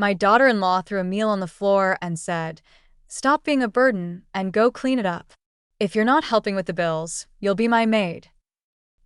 My daughter-in-law threw a meal on the floor and said, "Stop being a burden and go clean it up. If you're not helping with the bills, you'll be my maid."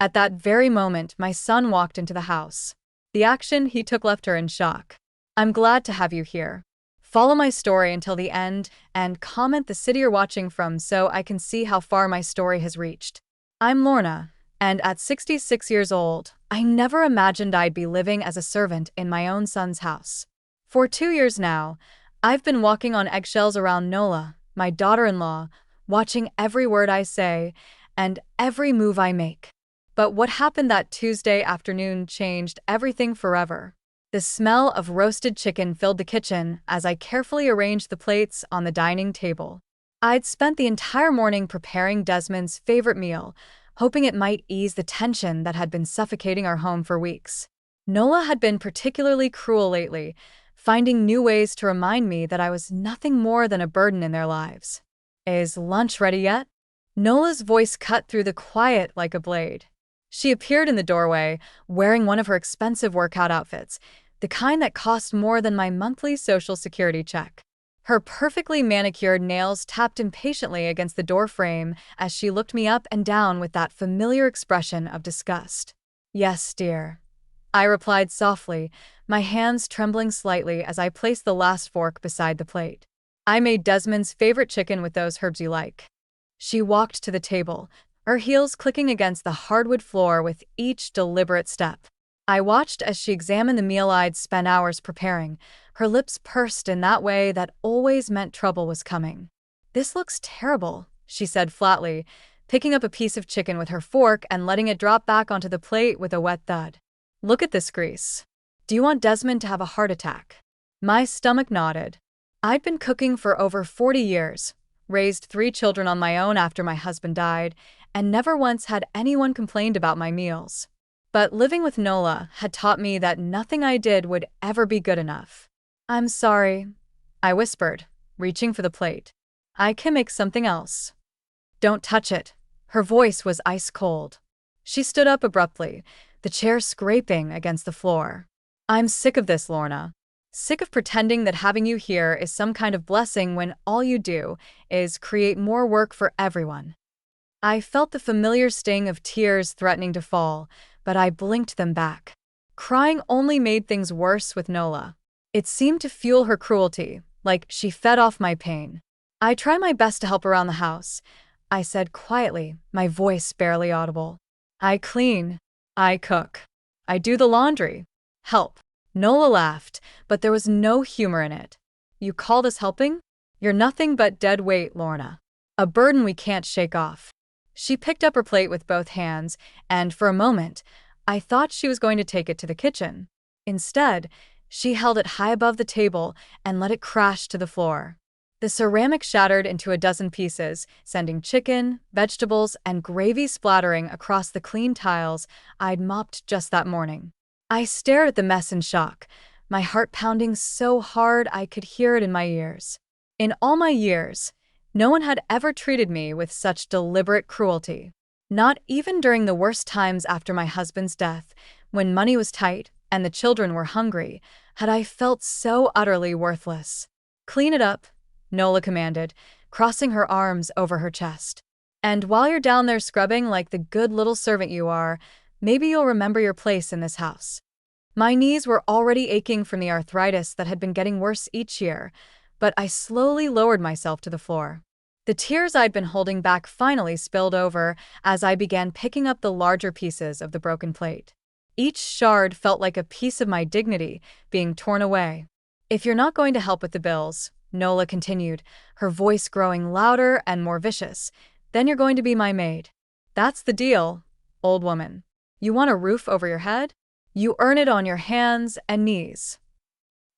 At that very moment, my son walked into the house. The action he took left her in shock. "I'm glad to have you here. Follow my story until the end and comment the city you're watching from so I can see how far my story has reached. I'm Lorna, and at 66 years old, I never imagined I'd be living as a servant in my own son's house. For 2 years now, I've been walking on eggshells around Nola, my daughter-in-law, watching every word I say and every move I make. But what happened that Tuesday afternoon changed everything forever. The smell of roasted chicken filled the kitchen as I carefully arranged the plates on the dining table. I'd spent the entire morning preparing Desmond's favorite meal, hoping it might ease the tension that had been suffocating our home for weeks. Nola had been particularly cruel lately, finding new ways to remind me that I was nothing more than a burden in their lives. "Is lunch ready yet?" Nola's voice cut through the quiet like a blade. She appeared in the doorway, wearing one of her expensive workout outfits, the kind that cost more than my monthly Social Security check. Her perfectly manicured nails tapped impatiently against the door frame as she looked me up and down with that familiar expression of disgust. "Yes, dear," I replied softly, my hands trembling slightly as I placed the last fork beside the plate. "I made Desmond's favorite chicken with those herbs you like." She walked to the table, her heels clicking against the hardwood floor with each deliberate step. I watched as she examined the meal I'd spent hours preparing, her lips pursed in that way that always meant trouble was coming. "This looks terrible," she said flatly, picking up a piece of chicken with her fork and letting it drop back onto the plate with a wet thud. "Look at this grease. Do you want Desmond to have a heart attack?" My stomach nodded. I'd been cooking for over 40 years, raised 3 children on my own after my husband died, and never once had anyone complained about my meals. But living with Nola had taught me that nothing I did would ever be good enough. "I'm sorry," I whispered, reaching for the plate. "I can make something else." "Don't touch it." Her voice was ice cold. She stood up abruptly, the chair scraping against the floor. "I'm sick of this, Lorna. Sick of pretending that having you here is some kind of blessing when all you do is create more work for everyone." I felt the familiar sting of tears threatening to fall, but I blinked them back. Crying only made things worse with Nola. It seemed to fuel her cruelty, like she fed off my pain. "I try my best to help around the house," I said quietly, my voice barely audible. "I clean. I cook. I do the laundry. Help." Nola laughed, but there was no humor in it. "You call this helping? You're nothing but dead weight, Lorna. A burden we can't shake off." She picked up her plate with both hands, and for a moment, I thought she was going to take it to the kitchen. Instead, she held it high above the table and let it crash to the floor. The ceramic shattered into a dozen pieces, sending chicken, vegetables, and gravy splattering across the clean tiles I'd mopped just that morning. I stared at the mess in shock, my heart pounding so hard I could hear it in my ears. In all my years, no one had ever treated me with such deliberate cruelty. Not even during the worst times after my husband's death, when money was tight and the children were hungry, had I felt so utterly worthless. "Clean it up," Nola commanded, crossing her arms over her chest. "And while you're down there scrubbing like the good little servant you are, maybe you'll remember your place in this house." My knees were already aching from the arthritis that had been getting worse each year, but I slowly lowered myself to the floor. The tears I'd been holding back finally spilled over as I began picking up the larger pieces of the broken plate. Each shard felt like a piece of my dignity being torn away. "If you're not going to help with the bills," Nola continued, her voice growing louder and more vicious, "then you're going to be my maid. That's the deal, old woman. You want a roof over your head? You earn it on your hands and knees."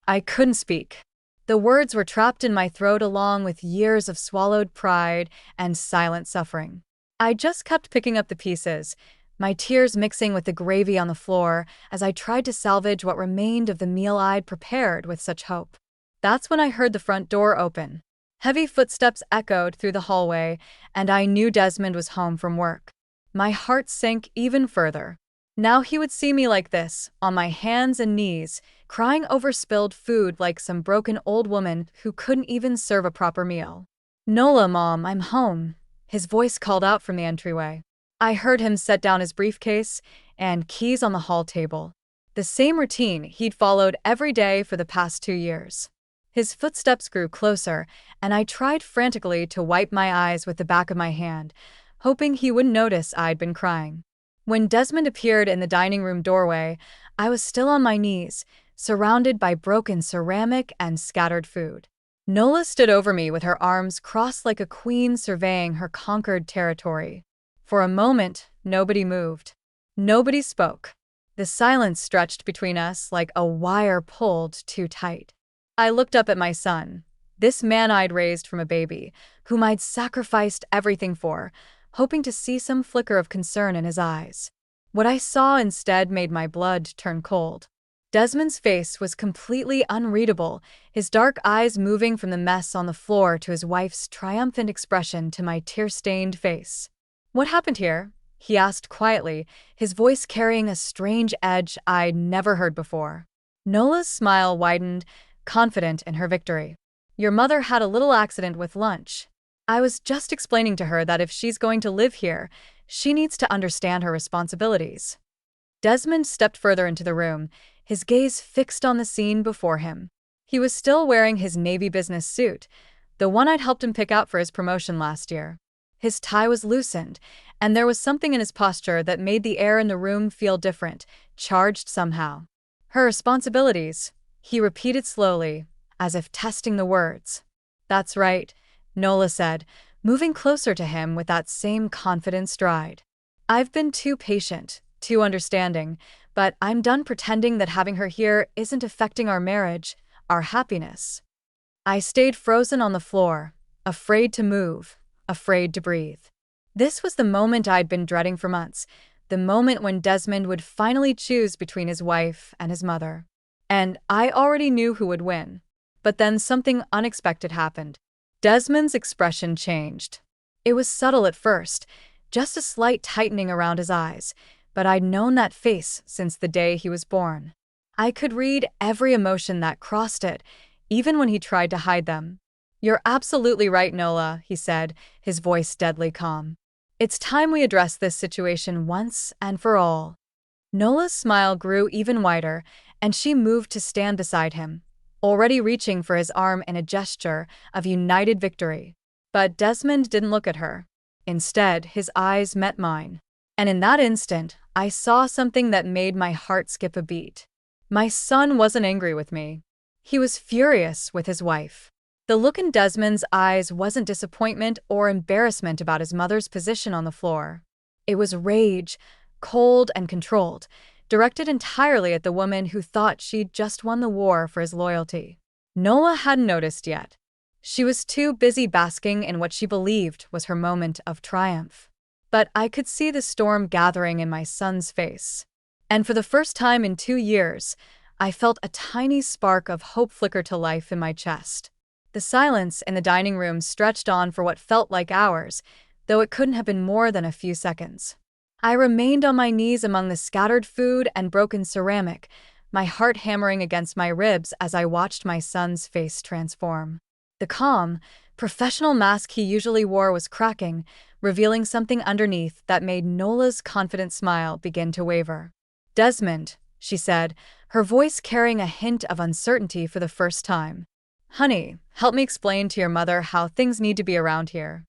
I couldn't speak. The words were trapped in my throat along with years of swallowed pride and silent suffering. I just kept picking up the pieces, my tears mixing with the gravy on the floor as I tried to salvage what remained of the meal I'd prepared with such hope. That's when I heard the front door open. Heavy footsteps echoed through the hallway, and I knew Desmond was home from work. My heart sank even further. Now he would see me like this, on my hands and knees, crying over spilled food like some broken old woman who couldn't even serve a proper meal. "Nola, Mom, I'm home," his voice called out from the entryway. I heard him set down his briefcase and keys on the hall table. The same routine he'd followed every day for the past 2 years. His footsteps grew closer, and I tried frantically to wipe my eyes with the back of my hand, hoping he wouldn't notice I'd been crying. When Desmond appeared in the dining room doorway, I was still on my knees, surrounded by broken ceramic and scattered food. Nola stood over me with her arms crossed like a queen surveying her conquered territory. For a moment, nobody moved. Nobody spoke. The silence stretched between us like a wire pulled too tight. I looked up at my son, this man I'd raised from a baby, whom I'd sacrificed everything for, hoping to see some flicker of concern in his eyes. What I saw instead made my blood turn cold. Desmond's face was completely unreadable, his dark eyes moving from the mess on the floor to his wife's triumphant expression to my tear-stained face. "What happened here?" he asked quietly, his voice carrying a strange edge I'd never heard before. Nola's smile widened, confident in her victory. "Your mother had a little accident with lunch. I was just explaining to her that if she's going to live here, she needs to understand her responsibilities." Desmond stepped further into the room, his gaze fixed on the scene before him. He was still wearing his navy business suit, the one I'd helped him pick out for his promotion last year. His tie was loosened, and there was something in his posture that made the air in the room feel different, charged somehow. "Her responsibilities," he repeated slowly, as if testing the words. "That's right," Nola said, moving closer to him with that same confident stride. "I've been too patient, too understanding, but I'm done pretending that having her here isn't affecting our marriage, our happiness." I stayed frozen on the floor, afraid to move, afraid to breathe. This was the moment I'd been dreading for months, the moment when Desmond would finally choose between his wife and his mother. And I already knew who would win. But then something unexpected happened. Desmond's expression changed. It was subtle at first, just a slight tightening around his eyes, but I'd known that face since the day he was born. I could read every emotion that crossed it, even when he tried to hide them. "You're absolutely right, Nola," he said, his voice deadly calm. "It's time we address this situation once and for all." Nola's smile grew even wider, and she moved to stand beside him, already reaching for his arm in a gesture of united victory. But Desmond didn't look at her. Instead, his eyes met mine. And in that instant, I saw something that made my heart skip a beat. My son wasn't angry with me. He was furious with his wife. The look in Desmond's eyes wasn't disappointment or embarrassment about his mother's position on the floor. It was rage, cold and controlled, directed entirely at the woman who thought she'd just won the war for his loyalty. Nola hadn't noticed yet. She was too busy basking in what she believed was her moment of triumph. But I could see the storm gathering in my son's face. And for the first time in 2 years, I felt a tiny spark of hope flicker to life in my chest. The silence in the dining room stretched on for what felt like hours, though it couldn't have been more than a few seconds. I remained on my knees among the scattered food and broken ceramic, my heart hammering against my ribs as I watched my son's face transform. The calm, professional mask he usually wore was cracking, revealing something underneath that made Nola's confident smile begin to waver. "Desmond," she said, her voice carrying a hint of uncertainty for the first time. "Honey, help me explain to your mother how things need to be around here."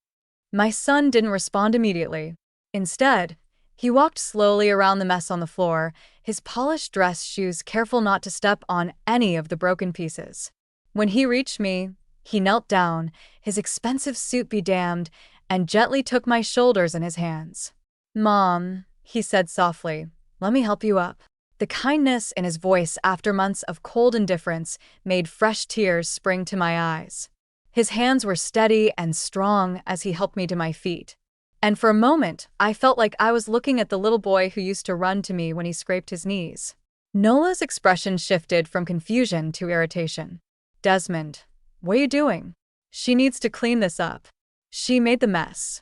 My son didn't respond immediately. Instead, he walked slowly around the mess on the floor, his polished dress shoes careful not to step on any of the broken pieces. When he reached me, he knelt down, his expensive suit be damned, and gently took my shoulders in his hands. "Mom," he said softly, "let me help you up." The kindness in his voice after months of cold indifference made fresh tears spring to my eyes. His hands were steady and strong as he helped me to my feet. And for a moment, I felt like I was looking at the little boy who used to run to me when he scraped his knees. Nola's expression shifted from confusion to irritation. "Desmond, what are you doing? She needs to clean this up. She made the mess."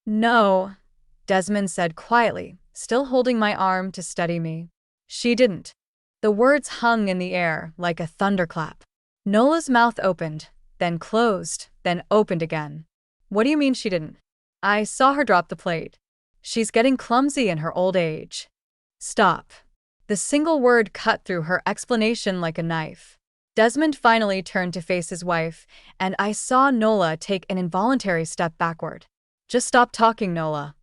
"No," Desmond said quietly, still holding my arm to steady me. She didn't. The words hung in the air like a thunderclap. Nola's mouth opened, then closed, then opened again. What do you mean she didn't? I saw her drop the plate. She's getting clumsy in her old age. Stop. The single word cut through her explanation like a knife. Desmond finally turned to face his wife, and I saw Nola take an involuntary step backward. Just stop talking, Nola.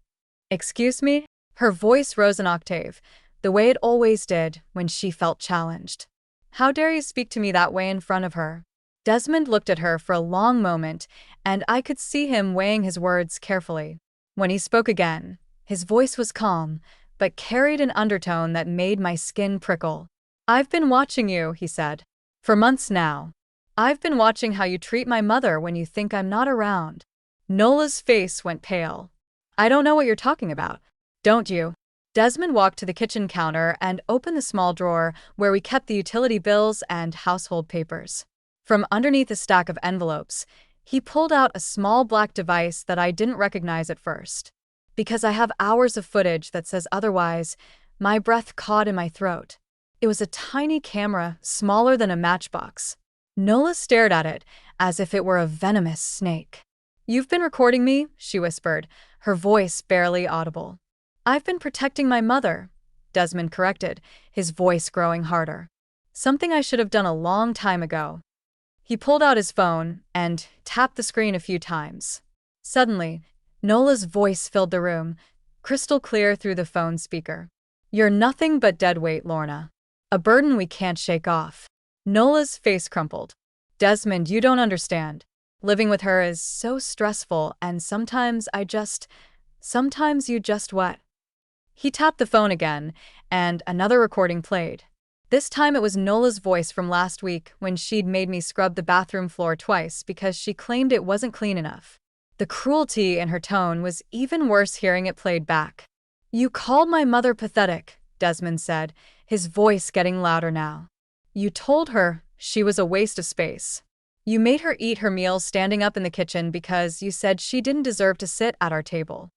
Excuse me? Her voice rose an octave, the way it always did when she felt challenged. How dare you speak to me that way in front of her? Desmond looked at her for a long moment, and I could see him weighing his words carefully. When he spoke again, his voice was calm, but carried an undertone that made my skin prickle. I've been watching you, he said. For months now. I've been watching how you treat my mother when you think I'm not around. Nola's face went pale. I don't know what you're talking about. Don't you? Desmond walked to the kitchen counter and opened the small drawer where we kept the utility bills and household papers. From underneath a stack of envelopes, he pulled out a small black device that I didn't recognize at first. Because I have hours of footage that says otherwise, my breath caught in my throat. It was a tiny camera, smaller than a matchbox. Nola stared at it as if it were a venomous snake. You've been recording me, she whispered, her voice barely audible. I've been protecting my mother, Desmond corrected, his voice growing harder. Something I should have done a long time ago. He pulled out his phone and tapped the screen a few times. Suddenly, Nola's voice filled the room, crystal clear through the phone speaker. You're nothing but dead weight, Lorna. A burden we can't shake off. Nola's face crumpled. Desmond, you don't understand. Living with her is so stressful, and sometimes you just what? He tapped the phone again, and another recording played. This time it was Nola's voice from last week when she'd made me scrub the bathroom floor twice because she claimed it wasn't clean enough. The cruelty in her tone was even worse hearing it played back. You called my mother pathetic, Desmond said, his voice getting louder now. You told her she was a waste of space. You made her eat her meals standing up in the kitchen because you said she didn't deserve to sit at our table.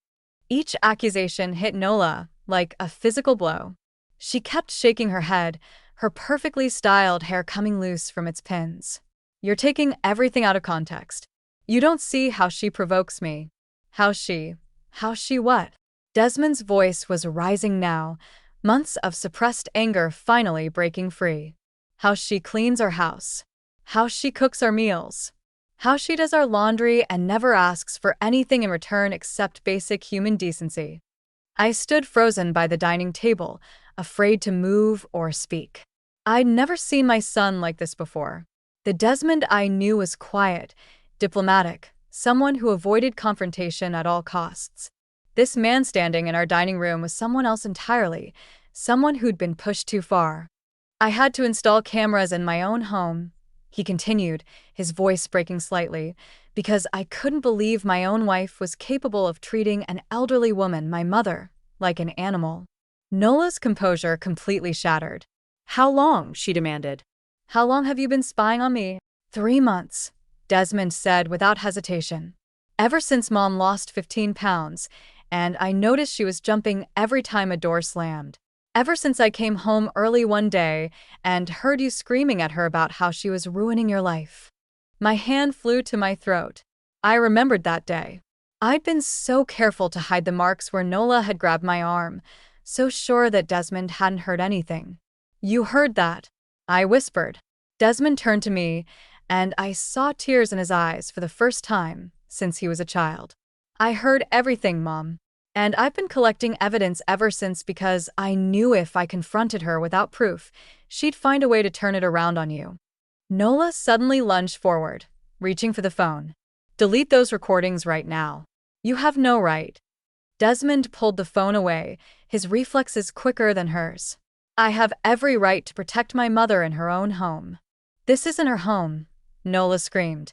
Each accusation hit Nola like a physical blow. She kept shaking her head, her perfectly styled hair coming loose from its pins. You're taking everything out of context. You don't see how she provokes me. How she what? Desmond's voice was rising now, months of suppressed anger finally breaking free. How she cleans our house. How she cooks our meals. How she does our laundry and never asks for anything in return except basic human decency. I stood frozen by the dining table, afraid to move or speak. I'd never seen my son like this before. The Desmond I knew was quiet, diplomatic, someone who avoided confrontation at all costs. This man standing in our dining room was someone else entirely, someone who'd been pushed too far. I had to install cameras in my own home, he continued, his voice breaking slightly, because I couldn't believe my own wife was capable of treating an elderly woman, my mother, like an animal. Nola's composure completely shattered. How long? She demanded. How long have you been spying on me? 3 months, Desmond said without hesitation. Ever since Mom lost 15 pounds, and I noticed she was jumping every time a door slammed. Ever since I came home early one day and heard you screaming at her about how she was ruining your life. My hand flew to my throat. I remembered that day. I'd been so careful to hide the marks where Nola had grabbed my arm, so sure that Desmond hadn't heard anything. You heard that? I whispered. Desmond turned to me, and I saw tears in his eyes for the first time since he was a child. I heard everything, Mom. And I've been collecting evidence ever since because I knew if I confronted her without proof, she'd find a way to turn it around on you. Nola suddenly lunged forward, reaching for the phone. Delete those recordings right now. You have no right. Desmond pulled the phone away, his reflexes quicker than hers. I have every right to protect my mother in her own home. This isn't her home, Nola screamed,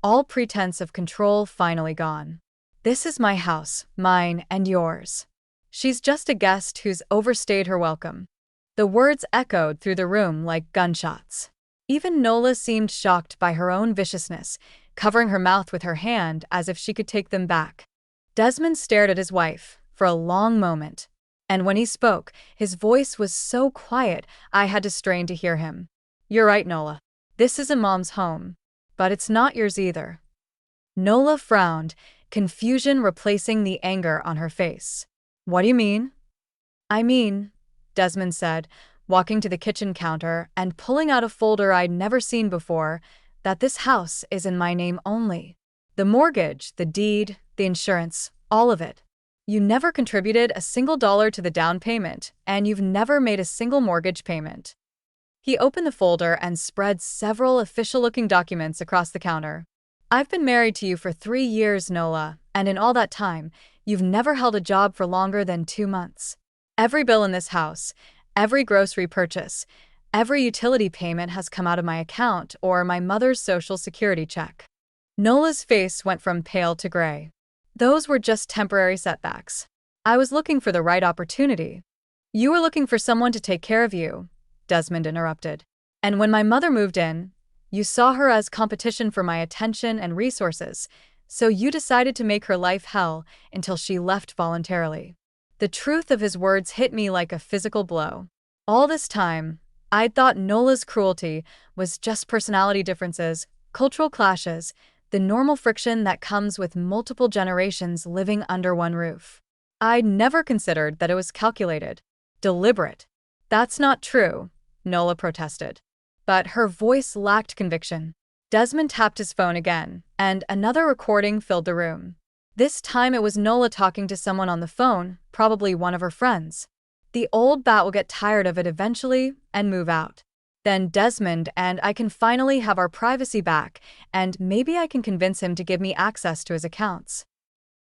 all pretense of control finally gone. This is my house, mine and yours. She's just a guest who's overstayed her welcome. The words echoed through the room like gunshots. Even Nola seemed shocked by her own viciousness, covering her mouth with her hand as if she could take them back. Desmond stared at his wife for a long moment. And when he spoke, his voice was so quiet I had to strain to hear him. "You're right, Nola. This isn't Mom's home. But it's not yours either." Nola frowned, confusion replacing the anger on her face. "What do you mean?" "I mean," Desmond said, walking to the kitchen counter and pulling out a folder I'd never seen before, "that this house is in my name only. The mortgage, the deed, the insurance, all of it. You never contributed a single dollar to the down payment, and you've never made a single mortgage payment." He opened the folder and spread several official-looking documents across the counter. "I've been married to you for 3 years, Nola, and in all that time, you've never held a job for longer than 2 months. Every bill in this house, every grocery purchase, every utility payment has come out of my account or my mother's Social Security check." Nola's face went from pale to gray. "Those were just temporary setbacks. I was looking for the right opportunity." "You were looking for someone to take care of you," Desmond interrupted. "And when my mother moved in, you saw her as competition for my attention and resources, so you decided to make her life hell until she left voluntarily." The truth of his words hit me like a physical blow. All this time, I'd thought Nola's cruelty was just personality differences, cultural clashes, the normal friction that comes with multiple generations living under one roof. I'd never considered that it was calculated, deliberate. "That's not true," Nola protested. But her voice lacked conviction. Desmond tapped his phone again, and another recording filled the room. This time it was Nola talking to someone on the phone, probably one of her friends. "The old bat will get tired of it eventually and move out. Then Desmond and I can finally have our privacy back, and maybe I can convince him to give me access to his accounts."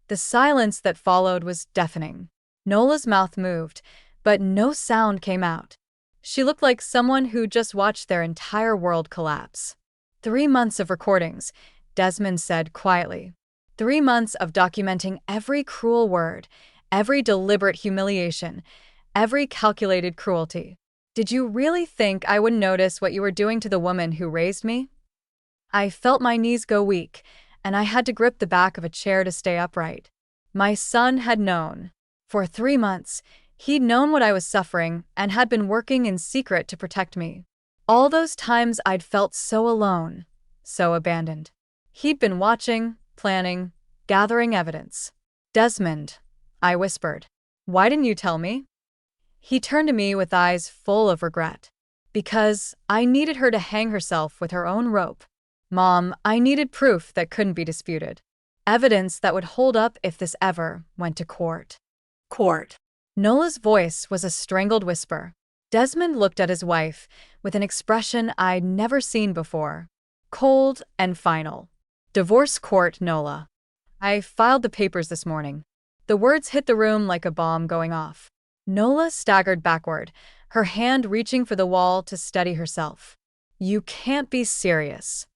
The silence that followed was deafening. Nola's mouth moved, but no sound came out. She looked like someone who just watched their entire world collapse. 3 months of recordings, Desmond said quietly. 3 months of documenting every cruel word, every deliberate humiliation, every calculated cruelty. "Did you really think I wouldn't notice what you were doing to the woman who raised me?" I felt my knees go weak, and I had to grip the back of a chair to stay upright. My son had known. For 3 months, he'd known what I was suffering and had been working in secret to protect me. All those times I'd felt so alone, so abandoned. He'd been watching, planning, gathering evidence. "Desmond," I whispered, "why didn't you tell me?" He turned to me with eyes full of regret. "Because I needed her to hang herself with her own rope. Mom, I needed proof that couldn't be disputed. Evidence that would hold up if this ever went to court." "Court." Nola's voice was a strangled whisper. Desmond looked at his wife with an expression I'd never seen before. Cold and final. "Divorce court, Nola. I filed the papers this morning." The words hit the room like a bomb going off. Nola staggered backward, her hand reaching for the wall to steady herself. "You can't be serious."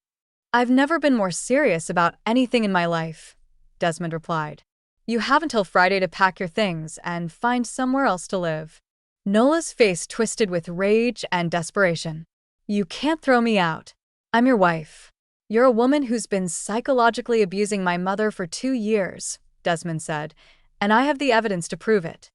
"I've never been more serious about anything in my life," Desmond replied. "You have until Friday to pack your things and find somewhere else to live." Nola's face twisted with rage and desperation. "You can't throw me out. I'm your wife. You're a woman who's been psychologically abusing my mother for 2 years, Desmond said, "and I have the evidence to prove it."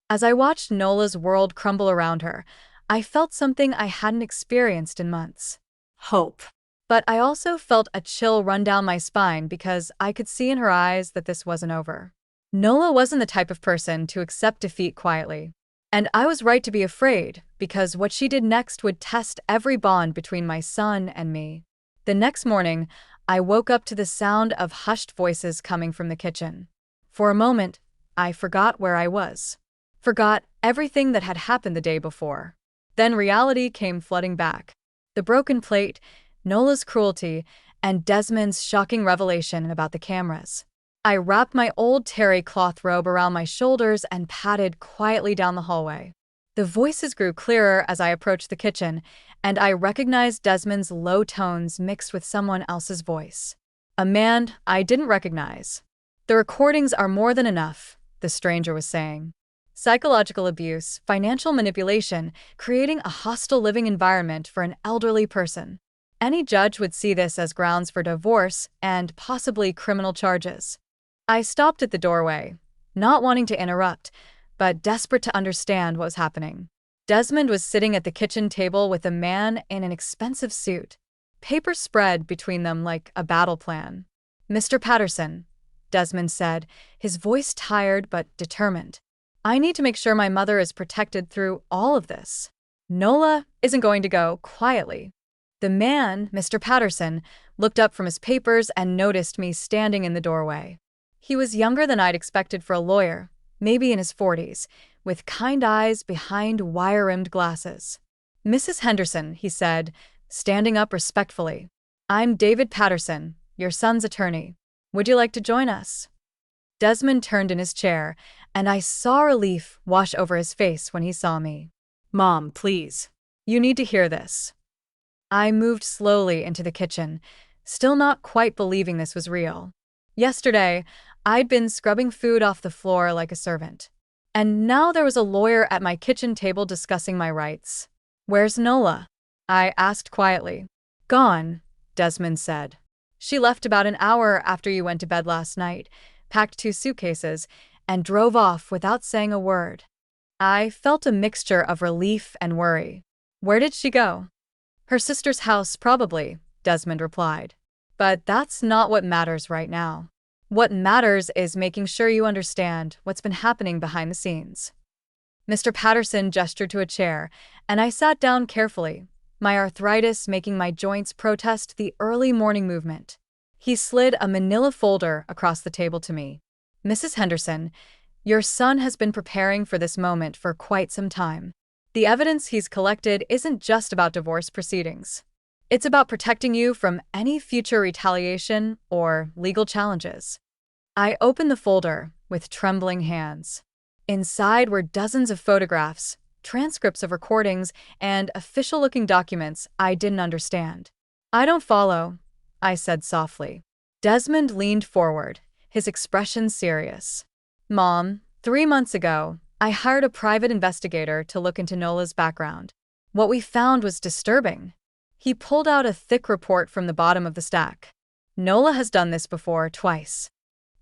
As I watched Nola's world crumble around her, I felt something I hadn't experienced in months. Hope. But I also felt a chill run down my spine because I could see in her eyes that this wasn't over. Nola wasn't the type of person to accept defeat quietly. And I was right to be afraid, because what she did next would test every bond between my son and me. The next morning, I woke up to the sound of hushed voices coming from the kitchen. For a moment, I forgot where I was. Forgot everything that had happened the day before. Then reality came flooding back. The broken plate, Nola's cruelty, and Desmond's shocking revelation about the cameras. I wrapped my old terry cloth robe around my shoulders and padded quietly down the hallway. The voices grew clearer as I approached the kitchen, and I recognized Desmond's low tones mixed with someone else's voice. A man I didn't recognize. "The recordings are more than enough," the stranger was saying. "Psychological abuse, financial manipulation, creating a hostile living environment for an elderly person. Any judge would see this as grounds for divorce and possibly criminal charges." I stopped at the doorway, not wanting to interrupt, but desperate to understand what was happening. Desmond was sitting at the kitchen table with a man in an expensive suit. Papers spread between them like a battle plan. "Mr. Patterson," Desmond said, his voice tired but determined. "I need to make sure my mother is protected through all of this. Nola isn't going to go quietly." The man, Mr. Patterson, looked up from his papers and noticed me standing in the doorway. He was younger than I'd expected for a lawyer, maybe in his 40s, with kind eyes behind wire-rimmed glasses. "Mrs. Henderson," he said, standing up respectfully. "I'm David Patterson, your son's attorney. Would you like to join us?" Desmond turned in his chair, and I saw relief wash over his face when he saw me. "Mom, please. You need to hear this." I moved slowly into the kitchen, still not quite believing this was real. Yesterday, I'd been scrubbing food off the floor like a servant. And now there was a lawyer at my kitchen table discussing my rights. "Where's Nola?" I asked quietly. "Gone," Desmond said. "She left about an hour after you went to bed last night, packed 2 suitcases, and drove off without saying a word." I felt a mixture of relief and worry. "Where did she go?" "Her sister's house, probably," Desmond replied. "But that's not what matters right now. What matters is making sure you understand what's been happening behind the scenes." Mr. Patterson gestured to a chair, and I sat down carefully, my arthritis making my joints protest the early morning movement. He slid a manila folder across the table to me. "Mrs. Henderson, your son has been preparing for this moment for quite some time. The evidence he's collected isn't just about divorce proceedings. It's about protecting you from any future retaliation or legal challenges." I opened the folder with trembling hands. Inside were dozens of photographs, transcripts of recordings, and official-looking documents I didn't understand. "I don't follow," I said softly. Desmond leaned forward, his expression serious. "Mom, 3 months ago, I hired a private investigator to look into Nola's background. What we found was disturbing." He pulled out a thick report from the bottom of the stack. "Nola has done this before, twice."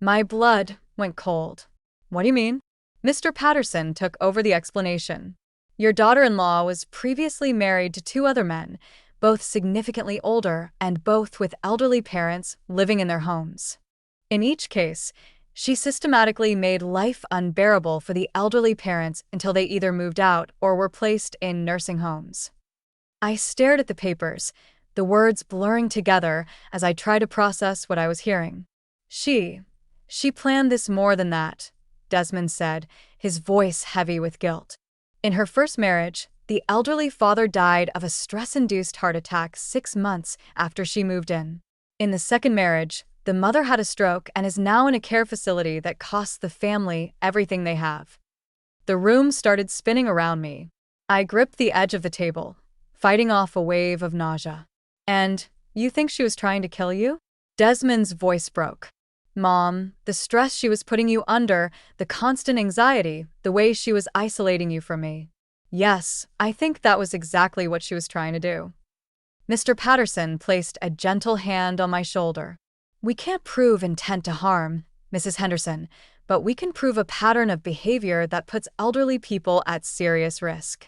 My blood went cold. "What do you mean?" Mr. Patterson took over the explanation. "Your daughter-in-law was previously married to 2 other men, both significantly older and both with elderly parents living in their homes. In each case, she systematically made life unbearable for the elderly parents until they either moved out or were placed in nursing homes." I stared at the papers, the words blurring together as I tried to process what I was hearing. She planned this more than that," Desmond said, his voice heavy with guilt. "In her first marriage, the elderly father died of a stress-induced heart attack 6 months after she moved in. In the second marriage, the mother had a stroke and is now in a care facility that costs the family everything they have." The room started spinning around me. I gripped the edge of the table, fighting off a wave of nausea. "And you think she was trying to kill you?" Desmond's voice broke. "Mom, the stress she was putting you under, the constant anxiety, the way she was isolating you from me. Yes, I think that was exactly what she was trying to do." Mr. Patterson placed a gentle hand on my shoulder. "We can't prove intent to harm, Mrs. Henderson, but we can prove a pattern of behavior that puts elderly people at serious risk."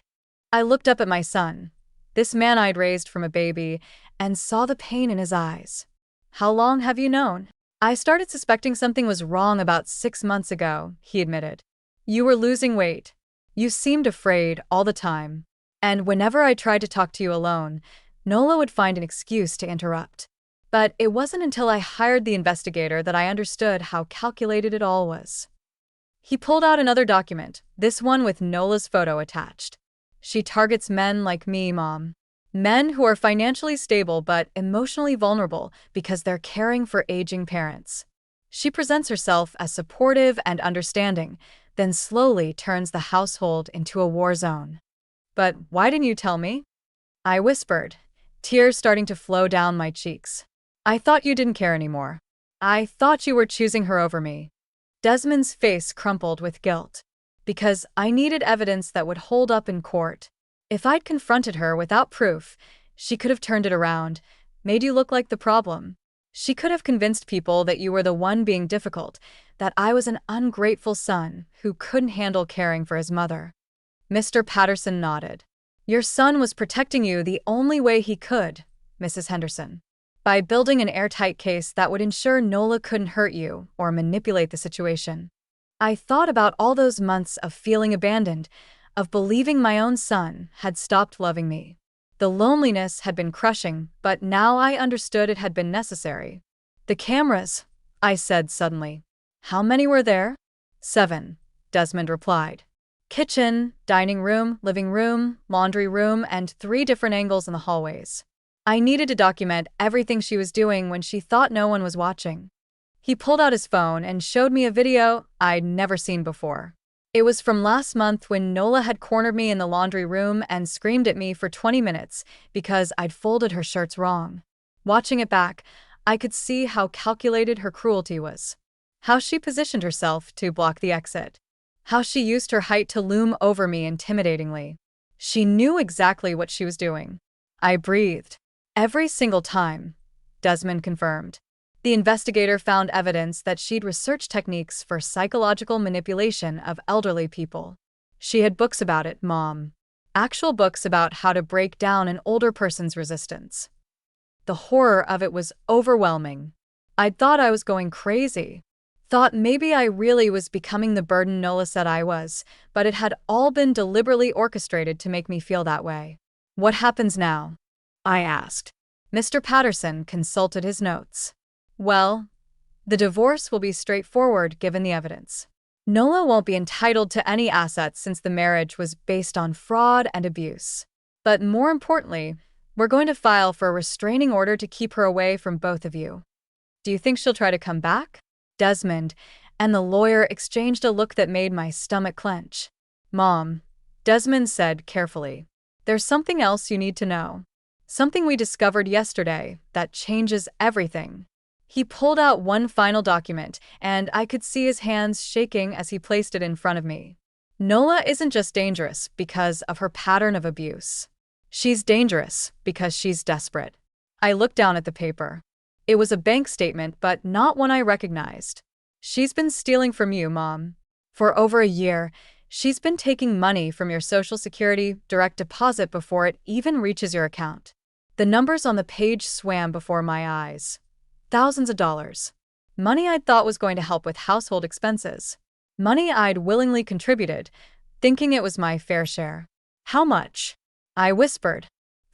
I looked up at my son, this man I'd raised from a baby, and saw the pain in his eyes. "How long have you known?" "I started suspecting something was wrong about 6 months ago," he admitted. "You were losing weight. You seemed afraid all the time. And whenever I tried to talk to you alone, Nola would find an excuse to interrupt. But it wasn't until I hired the investigator that I understood how calculated it all was." He pulled out another document, this one with Nola's photo attached. "She targets men like me, Mom. Men who are financially stable but emotionally vulnerable because they're caring for aging parents. She presents herself as supportive and understanding, then slowly turns the household into a war zone." "But why didn't you tell me?" I whispered, tears starting to flow down my cheeks. "I thought you didn't care anymore. I thought you were choosing her over me." Desmond's face crumpled with guilt. "Because I needed evidence that would hold up in court. If I'd confronted her without proof, she could have turned it around, made you look like the problem. She could have convinced people that you were the one being difficult, that I was an ungrateful son who couldn't handle caring for his mother. Mr. Patterson nodded. Your son was protecting you the only way he could, Mrs. Henderson. By building an airtight case that would ensure Nola couldn't hurt you or manipulate the situation. I thought about all those months of feeling abandoned, of believing my own son had stopped loving me. The loneliness had been crushing, but now I understood it had been necessary. The cameras, I said suddenly. How many were there? 7, Desmond replied. Kitchen, dining room, living room, laundry room, and 3 different angles in the hallways. I needed to document everything she was doing when she thought no one was watching. He pulled out his phone and showed me a video I'd never seen before. It was from last month when Nola had cornered me in the laundry room and screamed at me for 20 minutes because I'd folded her shirts wrong. Watching it back, I could see how calculated her cruelty was. How she positioned herself to block the exit. How she used her height to loom over me intimidatingly. She knew exactly what she was doing. I breathed. Every single time, Desmond confirmed. The investigator found evidence that she'd researched techniques for psychological manipulation of elderly people. She had books about it, Mom. Actual books about how to break down an older person's resistance. The horror of it was overwhelming. I'd thought I was going crazy. Thought maybe I really was becoming the burden Nola said I was, but it had all been deliberately orchestrated to make me feel that way. What happens now? I asked. Mr. Patterson consulted his notes. Well, the divorce will be straightforward given the evidence. Nola won't be entitled to any assets since the marriage was based on fraud and abuse. But more importantly, we're going to file for a restraining order to keep her away from both of you. Do you think she'll try to come back? Desmond and the lawyer exchanged a look that made my stomach clench. Mom, Desmond said carefully, there's something else you need to know. Something we discovered yesterday that changes everything. He pulled out one final document, and I could see his hands shaking as he placed it in front of me. Nola isn't just dangerous because of her pattern of abuse. She's dangerous because she's desperate. I looked down at the paper. It was a bank statement, but not one I recognized. She's been stealing from you, Mom. For over a year, she's been taking money from your Social Security direct deposit before it even reaches your account. The numbers on the page swam before my eyes. Thousands of dollars. Money I'd thought was going to help with household expenses. Money I'd willingly contributed, thinking it was my fair share. How much? I whispered.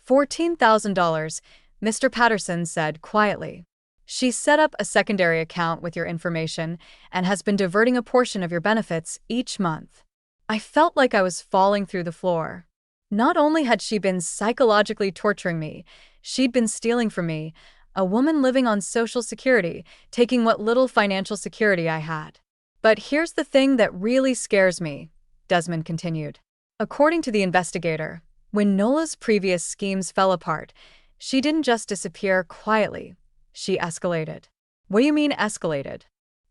$14,000, Mr. Patterson said quietly. She set up a secondary account with your information and has been diverting a portion of your benefits each month. I felt like I was falling through the floor. Not only had she been psychologically torturing me, she'd been stealing from me, a woman living on Social Security, taking what little financial security I had. But here's the thing that really scares me, Desmond continued. According to the investigator, when Nola's previous schemes fell apart, she didn't just disappear quietly. She escalated. What do you mean escalated?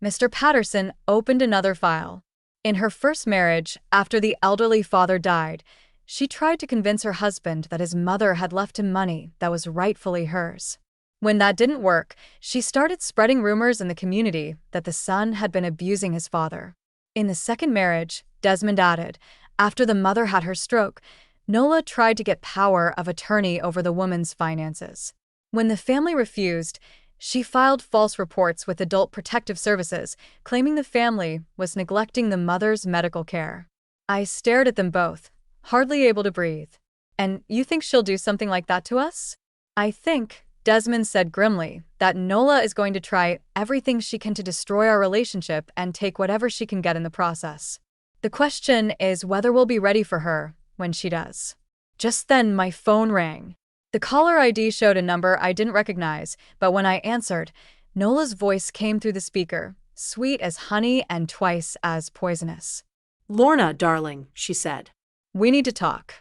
Mr. Patterson opened another file. In her first marriage, after the elderly father died, she tried to convince her husband that his mother had left him money that was rightfully hers. When that didn't work, she started spreading rumors in the community that the son had been abusing his father. In the second marriage, Desmond added, after the mother had her stroke, Nola tried to get power of attorney over the woman's finances. When the family refused, she filed false reports with Adult Protective Services, claiming the family was neglecting the mother's medical care. I stared at them both, hardly able to breathe. And you think she'll do something like that to us? I think, Desmond said grimly, that Nola is going to try everything she can to destroy our relationship and take whatever she can get in the process. The question is whether we'll be ready for her when she does. Just then, my phone rang. The caller ID showed a number I didn't recognize, but when I answered, Nola's voice came through the speaker, sweet as honey and twice as poisonous. Lorna, darling, she said. We need to talk.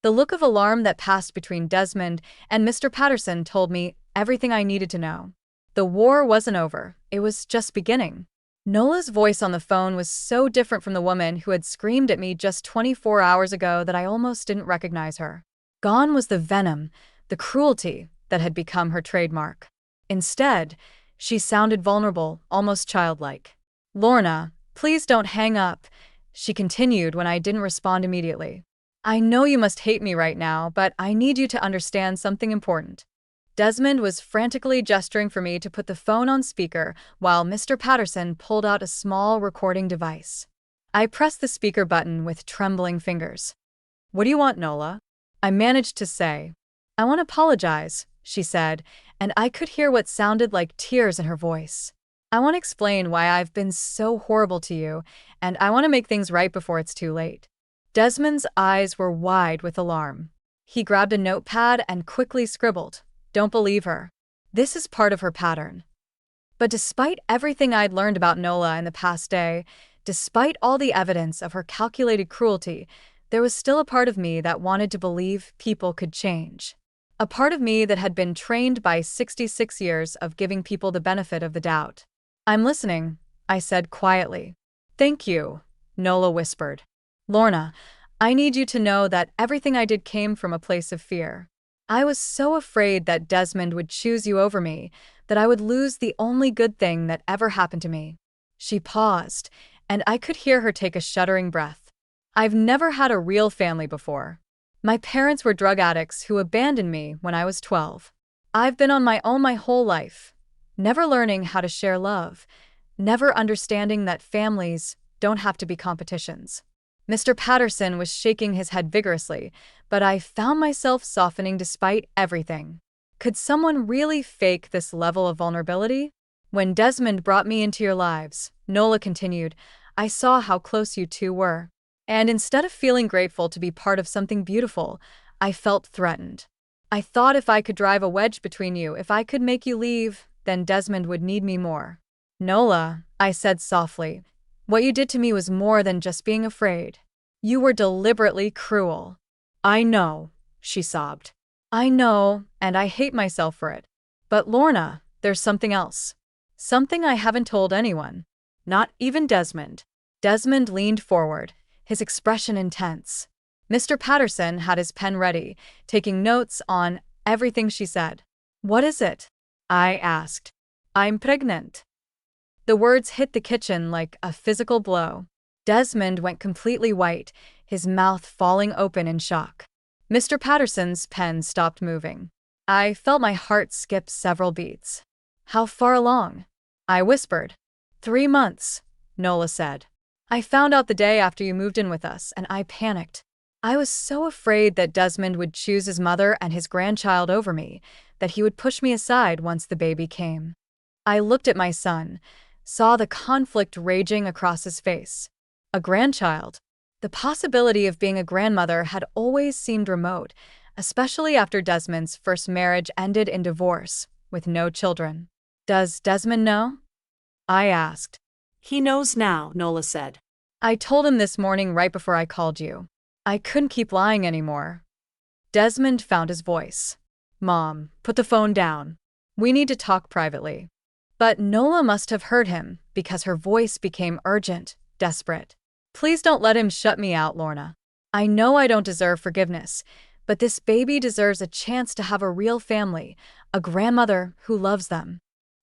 The look of alarm that passed between Desmond and Mr. Patterson told me everything I needed to know. The war wasn't over, it was just beginning. Nola's voice on the phone was so different from the woman who had screamed at me just 24 hours ago that I almost didn't recognize her. Gone was the venom, the cruelty that had become her trademark. Instead, she sounded vulnerable, almost childlike. Lorna, please don't hang up, she continued when I didn't respond immediately. I know you must hate me right now, but I need you to understand something important. Desmond was frantically gesturing for me to put the phone on speaker while Mr. Patterson pulled out a small recording device. I pressed the speaker button with trembling fingers. What do you want, Nola? I managed to say. I want to apologize, she said, and I could hear what sounded like tears in her voice. I want to explain why I've been so horrible to you, and I want to make things right before it's too late. Desmond's eyes were wide with alarm. He grabbed a notepad and quickly scribbled, "Don't believe her. This is part of her pattern." But despite everything I'd learned about Nola in the past day, despite all the evidence of her calculated cruelty, there was still a part of me that wanted to believe people could change. A part of me that had been trained by 66 years of giving people the benefit of the doubt. I'm listening, I said quietly. Thank you, Nola whispered. Lorna, I need you to know that everything I did came from a place of fear. I was so afraid that Desmond would choose you over me, that I would lose the only good thing that ever happened to me. She paused, and I could hear her take a shuddering breath. I've never had a real family before. My parents were drug addicts who abandoned me when I was 12. I've been on my own my whole life, never learning how to share love, never understanding that families don't have to be competitions. Mr. Patterson was shaking his head vigorously, but I found myself softening despite everything. Could someone really fake this level of vulnerability? When Desmond brought me into your lives, Nola continued, I saw how close you two were. And instead of feeling grateful to be part of something beautiful, I felt threatened. I thought if I could drive a wedge between you, if I could make you leave, then Desmond would need me more. Nola, I said softly, what you did to me was more than just being afraid. You were deliberately cruel. I know, she sobbed. I know, and I hate myself for it. But Lorna, there's something else. Something I haven't told anyone. Not even Desmond. Desmond leaned forward, his expression intense. Mr. Patterson had his pen ready, taking notes on everything she said. What is it? I asked. I'm pregnant. The words hit the kitchen like a physical blow. Desmond went completely white, his mouth falling open in shock. Mr. Patterson's pen stopped moving. I felt my heart skip several beats. How far along? I whispered. 3 months, Nola said. I found out the day after you moved in with us, and I panicked. I was so afraid that Desmond would choose his mother and his grandchild over me, that he would push me aside once the baby came. I looked at my son, saw the conflict raging across his face. A grandchild. The possibility of being a grandmother had always seemed remote, especially after Desmond's first marriage ended in divorce, with no children. Does Desmond know? I asked. He knows now, Nola said. I told him this morning right before I called you. I couldn't keep lying anymore. Desmond found his voice. Mom, put the phone down. We need to talk privately. But Nola must have heard him, because her voice became urgent, desperate. Please don't let him shut me out, Lorna. I know I don't deserve forgiveness, but this baby deserves a chance to have a real family, a grandmother who loves them.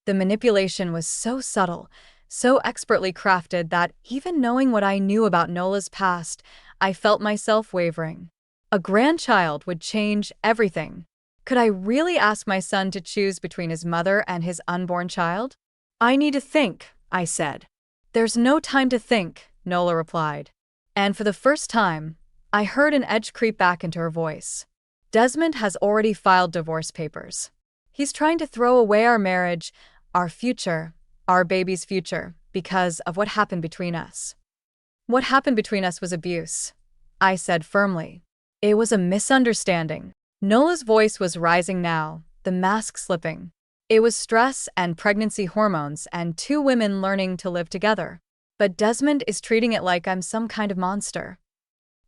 The manipulation was so subtle, so expertly crafted that even knowing what I knew about Nola's past, I felt myself wavering. A grandchild would change everything. Could I really ask my son to choose between his mother and his unborn child? I need to think, I said. There's no time to think, Nola replied. And for the first time, I heard an edge creep back into her voice. Desmond has already filed divorce papers. He's trying to throw away our marriage, our future, our baby's future, because of what happened between us. What happened between us was abuse, I said firmly. It was a misunderstanding. Nola's voice was rising now, the mask slipping. It was stress and pregnancy hormones and 2 women learning to live together. But Desmond is treating it like I'm some kind of monster.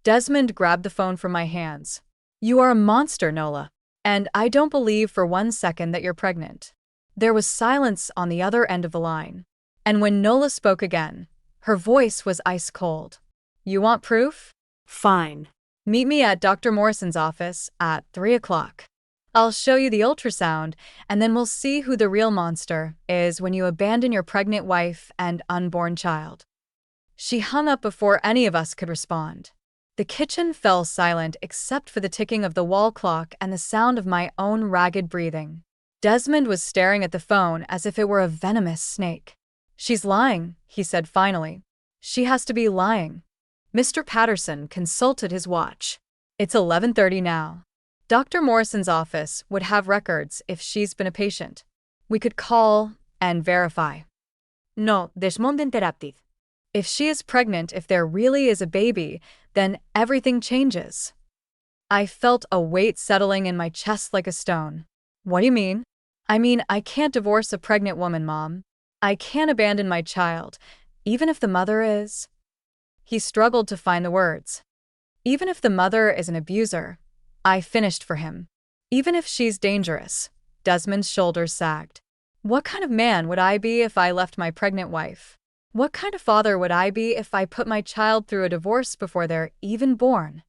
Desmond grabbed the phone from my hands. You are a monster, Nola. And I don't believe for 1 second that you're pregnant. There was silence on the other end of the line. And when Nola spoke again, her voice was ice cold. You want proof? Fine. Meet me at Dr. Morrison's office at 3 o'clock. I'll show you the ultrasound, and then we'll see who the real monster is when you abandon your pregnant wife and unborn child. She hung up before any of us could respond. The kitchen fell silent except for the ticking of the wall clock and the sound of my own ragged breathing. Desmond was staring at the phone as if it were a venomous snake. "She's lying," he said finally. "She has to be lying." Mr. Patterson consulted his watch. "It's 11:30 now. Dr. Morrison's office would have records if she's been a patient. We could call and verify." "No, Desmond interrupted. If she is pregnant, if there really is a baby, then everything changes." I felt a weight settling in my chest like a stone. "What do you mean?" "I mean, I can't divorce a pregnant woman, Mom. I can't abandon my child, even if the mother is—" He struggled to find the words. "Even if the mother is an abuser," I finished for him. "Even if she's dangerous." Desmond's shoulders sagged. "What kind of man would I be if I left my pregnant wife? What kind of father would I be if I put my child through a divorce before they're even born?"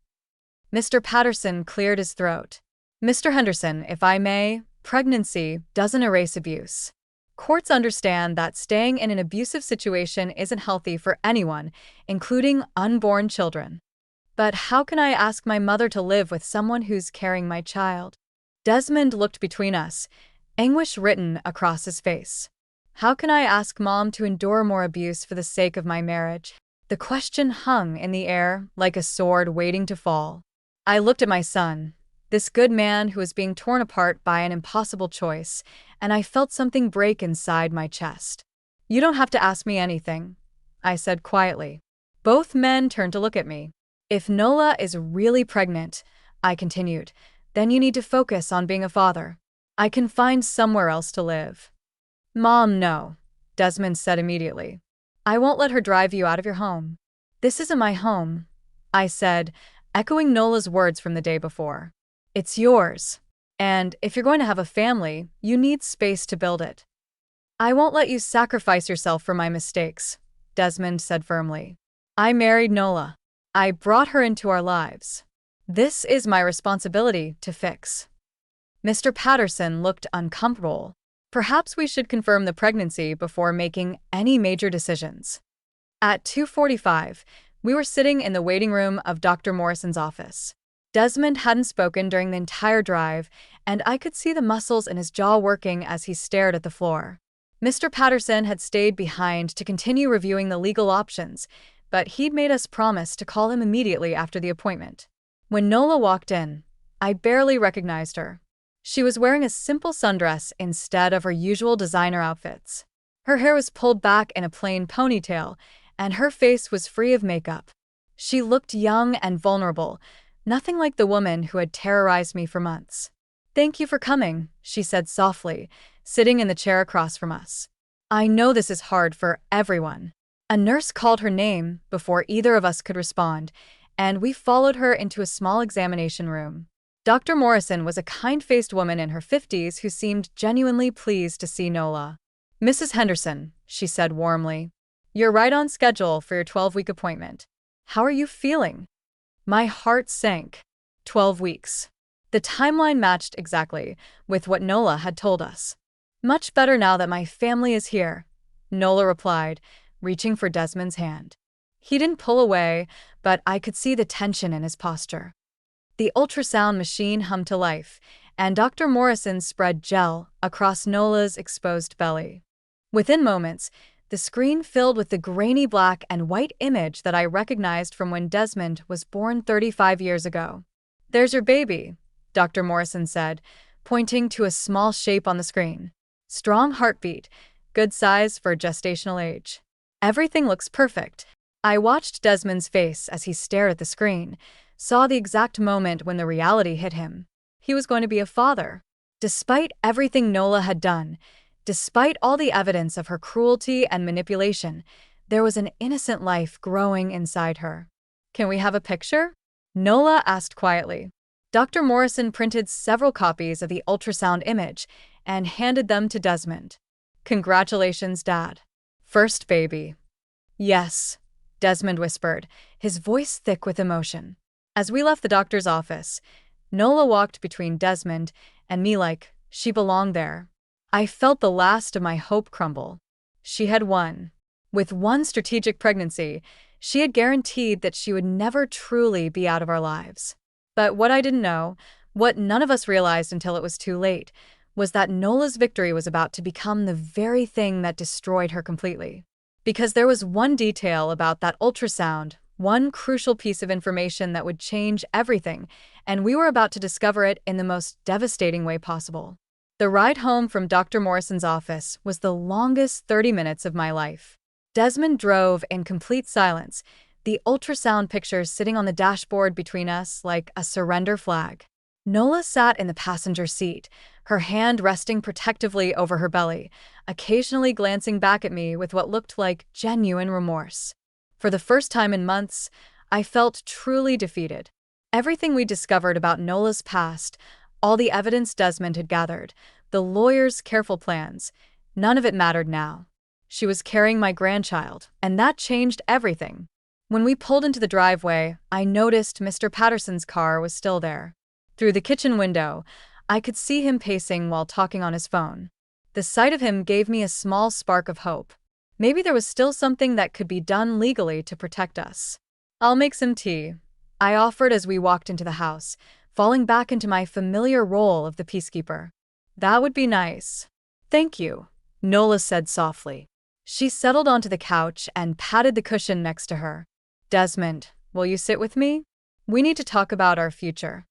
Mr. Patterson cleared his throat. "Mr. Henderson, if I may, pregnancy doesn't erase abuse. Courts understand that staying in an abusive situation isn't healthy for anyone, including unborn children. But how can I ask my mother to live with someone who's carrying my child?" Desmond looked between us, anguish written across his face. "How can I ask Mom to endure more abuse for the sake of my marriage?" The question hung in the air like a sword waiting to fall. I looked at my son, this good man who was being torn apart by an impossible choice, and I felt something break inside my chest. "You don't have to ask me anything," I said quietly. Both men turned to look at me. "If Nola is really pregnant," I continued, "then you need to focus on being a father. I can find somewhere else to live." "Mom, no," Desmond said immediately. "I won't let her drive you out of your home." "This isn't my home," I said, echoing Nola's words from the day before. "It's yours. And if you're going to have a family, you need space to build it." "I won't let you sacrifice yourself for my mistakes," Desmond said firmly. "I married Nola. I brought her into our lives. This is my responsibility to fix." Mr. Patterson looked uncomfortable. "Perhaps we should confirm the pregnancy before making any major decisions." At 2:45, we were sitting in the waiting room of Dr. Morrison's office. Desmond hadn't spoken during the entire drive, and I could see the muscles in his jaw working as he stared at the floor. Mr. Patterson had stayed behind to continue reviewing the legal options, but he'd made us promise to call him immediately after the appointment. When Nola walked in, I barely recognized her. She was wearing a simple sundress instead of her usual designer outfits. Her hair was pulled back in a plain ponytail, and her face was free of makeup. She looked young and vulnerable, nothing like the woman who had terrorized me for months. "Thank you for coming," she said softly, sitting in the chair across from us. "I know this is hard for everyone." A nurse called her name before either of us could respond, and we followed her into a small examination room. Dr. Morrison was a kind-faced woman in her 50s who seemed genuinely pleased to see Nola. "Mrs. Henderson," she said warmly, "you're right on schedule for your 12-week appointment. How are you feeling?" My heart sank. 12 weeks. The timeline matched exactly with what Nola had told us. "Much better now that my family is here," Nola replied, reaching for Desmond's hand. He didn't pull away, but I could see the tension in his posture. The ultrasound machine hummed to life, and Dr. Morrison spread gel across Nola's exposed belly. Within moments, the screen filled with the grainy black and white image that I recognized from when Desmond was born 35 years ago. "There's your baby," Dr. Morrison said, pointing to a small shape on the screen. "Strong heartbeat, good size for gestational age. Everything looks perfect." I watched Desmond's face as he stared at the screen, saw the exact moment when the reality hit him. He was going to be a father. Despite everything Nola had done, despite all the evidence of her cruelty and manipulation, there was an innocent life growing inside her. "Can we have a picture?" Nola asked quietly. Dr. Morrison printed several copies of the ultrasound image and handed them to Desmond. "Congratulations, Dad. First baby." "Yes," Desmond whispered, his voice thick with emotion. As we left the doctor's office, Nola walked between Desmond and me like she belonged there. I felt the last of my hope crumble. She had won. With one strategic pregnancy, she had guaranteed that she would never truly be out of our lives. But what I didn't know, what none of us realized until it was too late, was that Nola's victory was about to become the very thing that destroyed her completely. Because there was one detail about that ultrasound, one crucial piece of information that would change everything, and we were about to discover it in the most devastating way possible. The ride home from Dr. Morrison's office was the longest 30 minutes of my life. Desmond drove in complete silence, the ultrasound pictures sitting on the dashboard between us like a surrender flag. Nola sat in the passenger seat, her hand resting protectively over her belly, occasionally glancing back at me with what looked like genuine remorse. For the first time in months, I felt truly defeated. Everything we discovered about Nola's past, all the evidence Desmond had gathered, the lawyer's careful plans, none of it mattered now. She was carrying my grandchild, and that changed everything. When we pulled into the driveway, I noticed Mr. Patterson's car was still there. Through the kitchen window, I could see him pacing while talking on his phone. The sight of him gave me a small spark of hope. Maybe there was still something that could be done legally to protect us. "I'll make some tea," I offered as we walked into the house, falling back into my familiar role of the peacekeeper. "That would be nice." "Thank you," Nola said softly. She settled onto the couch and patted the cushion next to her. "Desmond, will you sit with me? We need to talk about our future."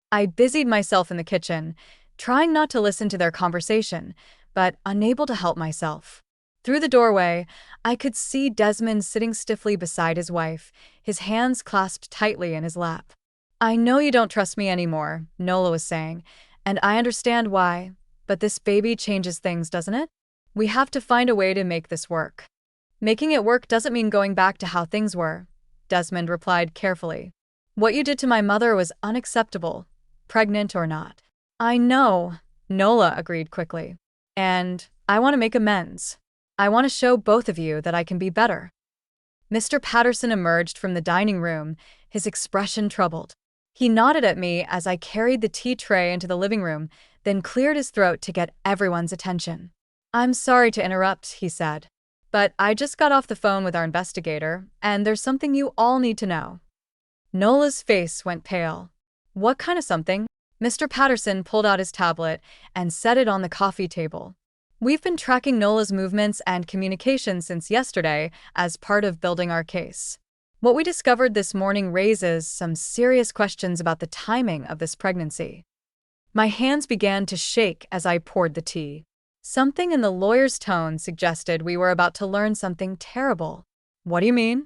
I busied myself in the kitchen, trying not to listen to their conversation, but unable to help myself. Through the doorway, I could see Desmond sitting stiffly beside his wife, his hands clasped tightly in his lap. "I know you don't trust me anymore," Nola was saying, "and I understand why, but this baby changes things, doesn't it? We have to find a way to make this work." "Making it work doesn't mean going back to how things were," Desmond replied carefully. "What you did to my mother was unacceptable, pregnant or not." "I know," Nola agreed quickly. "And I want to make amends. I want to show both of you that I can be better." Mr. Patterson emerged from the dining room, his expression troubled. He nodded at me as I carried the tea tray into the living room, then cleared his throat to get everyone's attention. "I'm sorry to interrupt," he said, "but I just got off the phone with our investigator, and there's something you all need to know." Nola's face went pale. "What kind of something?" Mr. Patterson pulled out his tablet and set it on the coffee table. "We've been tracking Nola's movements and communication since yesterday as part of building our case. What we discovered this morning raises some serious questions about the timing of this pregnancy." My hands began to shake as I poured the tea. Something in the lawyer's tone suggested we were about to learn something terrible. "What do you mean?"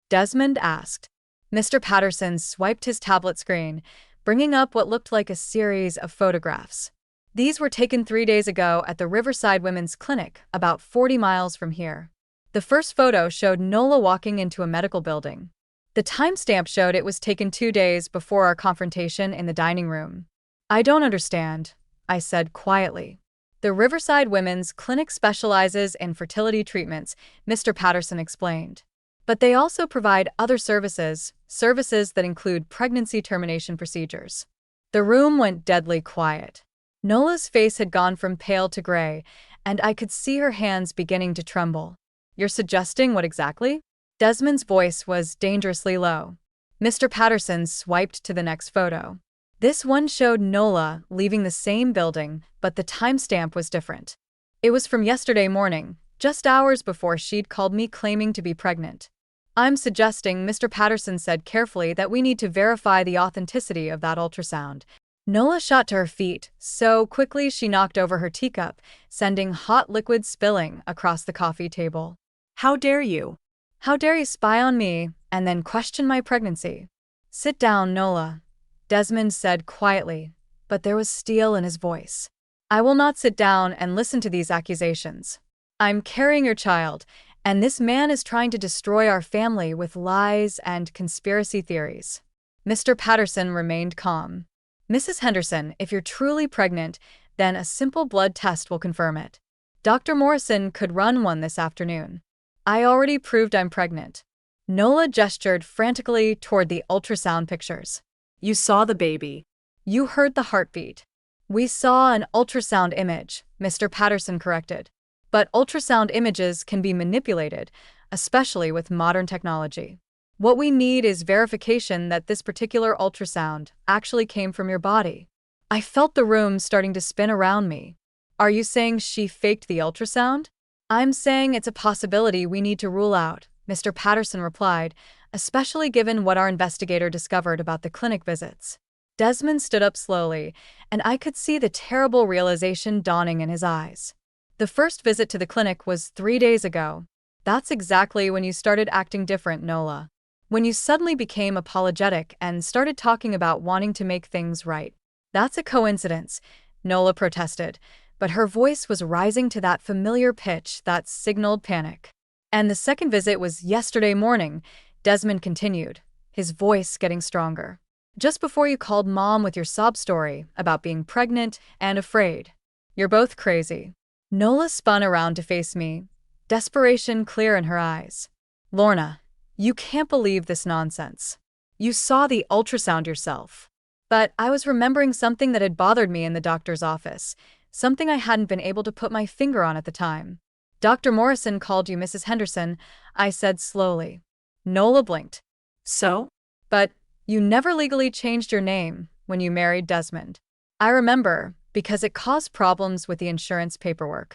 Desmond asked. Mr. Patterson swiped his tablet screen, bringing up what looked like a series of photographs. These were taken 3 days ago at the Riverside Women's Clinic, about 40 miles from here. The first photo showed Nola walking into a medical building. The timestamp showed it was taken 2 days before our confrontation in the dining room. "I don't understand," I said quietly. "The Riverside Women's Clinic specializes in fertility treatments," Mr. Patterson explained. "But they also provide other services that include pregnancy termination procedures." The room went deadly quiet. Nola's face had gone from pale to gray, and I could see her hands beginning to tremble. "You're suggesting what exactly?" Desmond's voice was dangerously low. Mr. Patterson swiped to the next photo. This one showed Nola leaving the same building, but the timestamp was different. It was from yesterday morning, just hours before she'd called me claiming to be pregnant. "I'm suggesting," Mr. Patterson said carefully, "that we need to verify the authenticity of that ultrasound." Nola shot to her feet so quickly she knocked over her teacup, sending hot liquid spilling across the coffee table. "How dare you?" "How dare you spy on me and then question my pregnancy?" "Sit down, Nola," Desmond said quietly, but there was steel in his voice. "I will not sit down and listen to these accusations. I'm carrying your child, and this man is trying to destroy our family with lies and conspiracy theories." Mr. Patterson remained calm. "Mrs. Henderson, if you're truly pregnant, then a simple blood test will confirm it. Dr. Morrison could run one this afternoon. I already proved I'm pregnant." Nola gestured frantically toward the ultrasound pictures. "You saw the baby." "You heard the heartbeat." We saw an ultrasound image, Mr. Patterson corrected. But ultrasound images can be manipulated, especially with modern technology. What we need is verification that this particular ultrasound actually came from your body. I felt the room starting to spin around me. Are you saying she faked the ultrasound? I'm saying it's a possibility we need to rule out, Mr. Patterson replied, especially given what our investigator discovered about the clinic visits. Desmond stood up slowly, and I could see the terrible realization dawning in his eyes. The first visit to the clinic was 3 days ago. That's exactly when you started acting different, Nola. When you suddenly became apologetic and started talking about wanting to make things right. That's a coincidence, Nola protested, but her voice was rising to that familiar pitch that signaled panic. And the second visit was yesterday morning, Desmond continued, his voice getting stronger. Just before you called Mom with your sob story about being pregnant and afraid. You're both crazy. Nola spun around to face me, desperation clear in her eyes. Lorna, you can't believe this nonsense. You saw the ultrasound yourself. But I was remembering something that had bothered me in the doctor's office, something I hadn't been able to put my finger on at the time. Dr. Morrison called you Mrs. Henderson, I said slowly. Nola blinked. So? But you never legally changed your name when you married Desmond. I remember, because it caused problems with the insurance paperwork.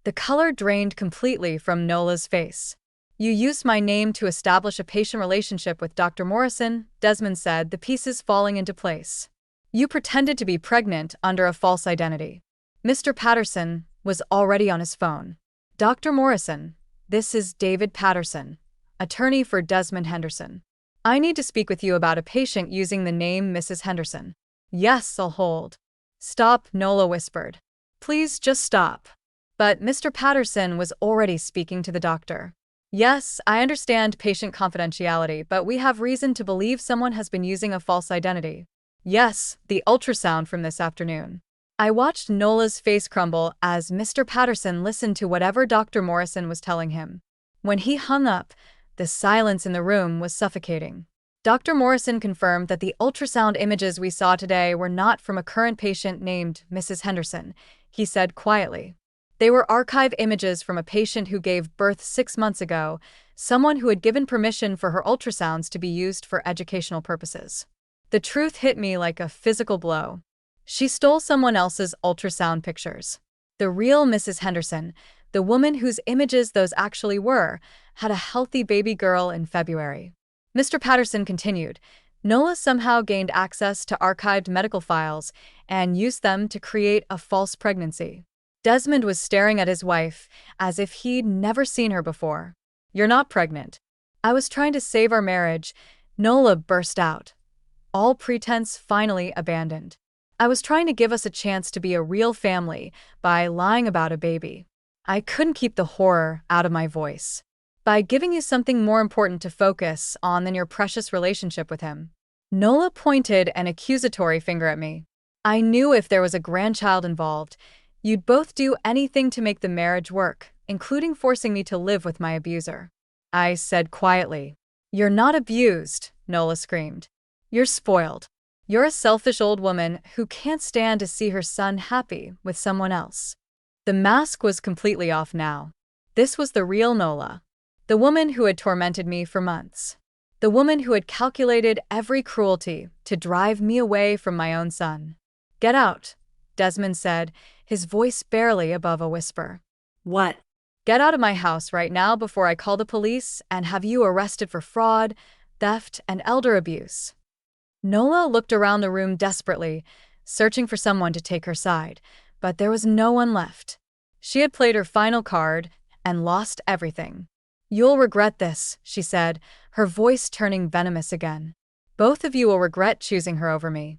The color drained completely from Nola's face. You used my name to establish a patient relationship with Dr. Morrison, Desmond said, the pieces falling into place. You pretended to be pregnant under a false identity. Mr. Patterson was already on his phone. Dr. Morrison, this is David Patterson, attorney for Desmond Henderson. I need to speak with you about a patient using the name Mrs. Henderson. Yes, I'll hold. Stop, Nola whispered. Please just stop. But Mr. Patterson was already speaking to the doctor. Yes, I understand patient confidentiality, but we have reason to believe someone has been using a false identity. Yes, the ultrasound from this afternoon. I watched Nola's face crumble as Mr. Patterson listened to whatever Dr. Morrison was telling him. When he hung up, the silence in the room was suffocating. Dr. Morrison confirmed that the ultrasound images we saw today were not from a current patient named Mrs. Henderson, he said quietly. They were archive images from a patient who gave birth 6 months ago, someone who had given permission for her ultrasounds to be used for educational purposes. The truth hit me like a physical blow. She stole someone else's ultrasound pictures. The real Mrs. Henderson, the woman whose images those actually were, had a healthy baby girl in February. Mr. Patterson continued, Nola somehow gained access to archived medical files and used them to create a false pregnancy. Desmond was staring at his wife as if he'd never seen her before. You're not pregnant. I was trying to save our marriage, Nola burst out. All pretense finally abandoned. I was trying to give us a chance to be a real family by lying about a baby. I couldn't keep the horror out of my voice. By giving you something more important to focus on than your precious relationship with him. Nola pointed an accusatory finger at me. I knew if there was a grandchild involved, you'd both do anything to make the marriage work, including forcing me to live with my abuser. I said quietly. You're not abused, Nola screamed. You're spoiled. You're a selfish old woman who can't stand to see her son happy with someone else. The mask was completely off now. This was the real Nola. The woman who had tormented me for months. The woman who had calculated every cruelty to drive me away from my own son. Get out, Desmond said, his voice barely above a whisper. What? Get out of my house right now before I call the police and have you arrested for fraud, theft, and elder abuse. Nola looked around the room desperately, searching for someone to take her side, but there was no one left. She had played her final card and lost everything. You'll regret this, she said, her voice turning venomous again. Both of you will regret choosing her over me.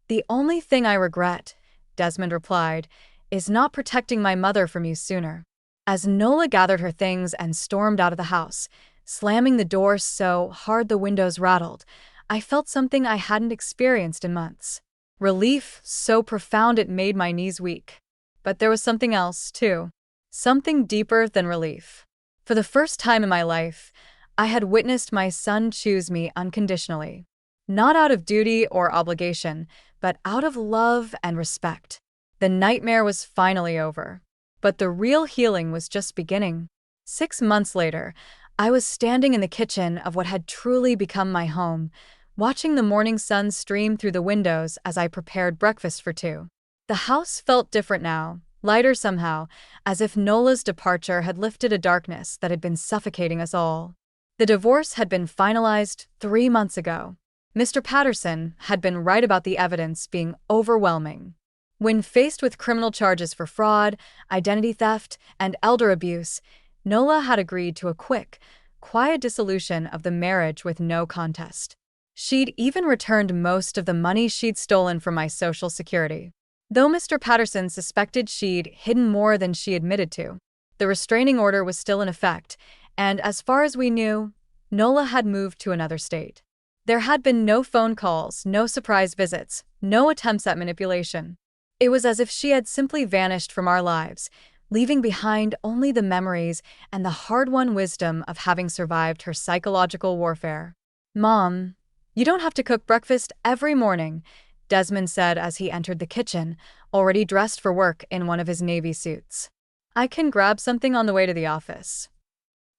The only thing I regret, Desmond replied, is not protecting my mother from you sooner. As Nola gathered her things and stormed out of the house, slamming the door so hard the windows rattled, I felt something I hadn't experienced in months. Relief so profound it made my knees weak. But there was something else, too. Something deeper than relief. For the first time in my life, I had witnessed my son choose me unconditionally. Not out of duty or obligation, but out of love and respect. The nightmare was finally over. But the real healing was just beginning. 6 months later, I was standing in the kitchen of what had truly become my home, watching the morning sun stream through the windows as I prepared breakfast for two. The house felt different now, lighter somehow, as if Nola's departure had lifted a darkness that had been suffocating us all. The divorce had been finalized 3 months ago. Mr. Patterson had been right about the evidence being overwhelming. When faced with criminal charges for fraud, identity theft, and elder abuse, Nola had agreed to a quick, quiet dissolution of the marriage with no contest. She'd even returned most of the money she'd stolen from my Social Security. Though Mr. Patterson suspected she'd hidden more than she admitted to, the restraining order was still in effect, and as far as we knew, Nola had moved to another state. There had been no phone calls, no surprise visits, no attempts at manipulation. It was as if she had simply vanished from our lives, leaving behind only the memories and the hard-won wisdom of having survived her psychological warfare. "Mom, you don't have to cook breakfast every morning," Desmond said as he entered the kitchen, already dressed for work in one of his navy suits. "I can grab something on the way to the office."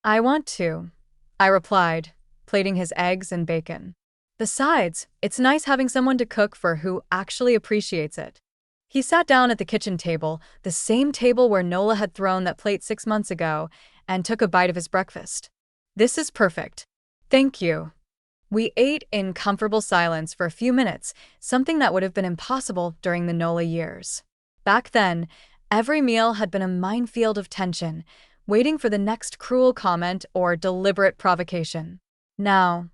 "I want to," I replied, plating his eggs and bacon. "Besides, it's nice having someone to cook for who actually appreciates it." He sat down at the kitchen table, the same table where Nola had thrown that plate 6 months ago, and took a bite of his breakfast. "This is perfect. Thank you." We ate in comfortable silence for a few minutes, something that would have been impossible during the Nola years. Back then, every meal had been a minefield of tension, waiting for the next cruel comment or deliberate provocation. Now,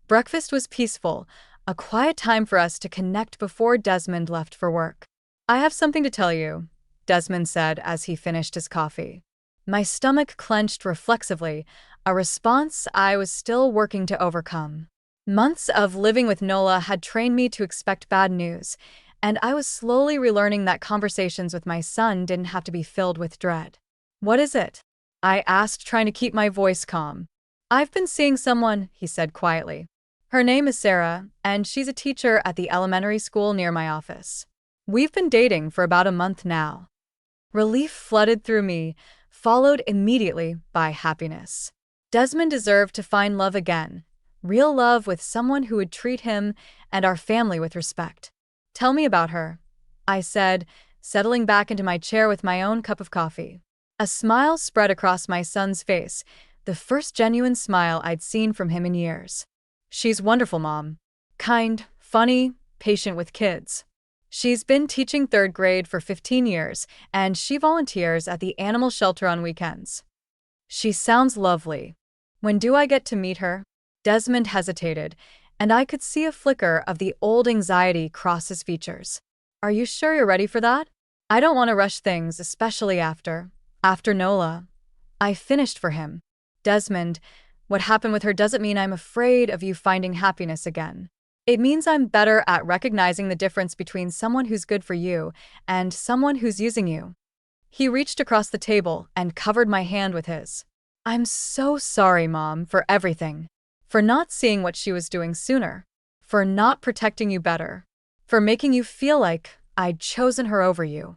breakfast was peaceful, a quiet time for us to connect before Desmond left for work. "I have something to tell you," Desmond said as he finished his coffee. My stomach clenched reflexively, a response I was still working to overcome. Months of living with Nola had trained me to expect bad news, and I was slowly relearning that conversations with my son didn't have to be filled with dread. "What is it?" I asked, trying to keep my voice calm. "I've been seeing someone," he said quietly. "Her name is Sarah, and she's a teacher at the elementary school near my office. We've been dating for about a month now." Relief flooded through me, followed immediately by happiness. Desmond deserved to find love again, real love with someone who would treat him and our family with respect. "Tell me about her," I said, settling back into my chair with my own cup of coffee. A smile spread across my son's face, the first genuine smile I'd seen from him in years. "She's wonderful, Mom. Kind, funny, patient with kids. She's been teaching 3rd grade for 15 years, and she volunteers at the animal shelter on weekends." "She sounds lovely. When do I get to meet her?" Desmond hesitated, and I could see a flicker of the old anxiety cross his features. "Are you sure you're ready for that? I don't want to rush things, especially after Nola." I finished for him. "Desmond, what happened with her doesn't mean I'm afraid of you finding happiness again. It means I'm better at recognizing the difference between someone who's good for you and someone who's using you." He reached across the table and covered my hand with his. "I'm so sorry, Mom, for everything. For not seeing what she was doing sooner. For not protecting you better. For making you feel like I'd chosen her over you."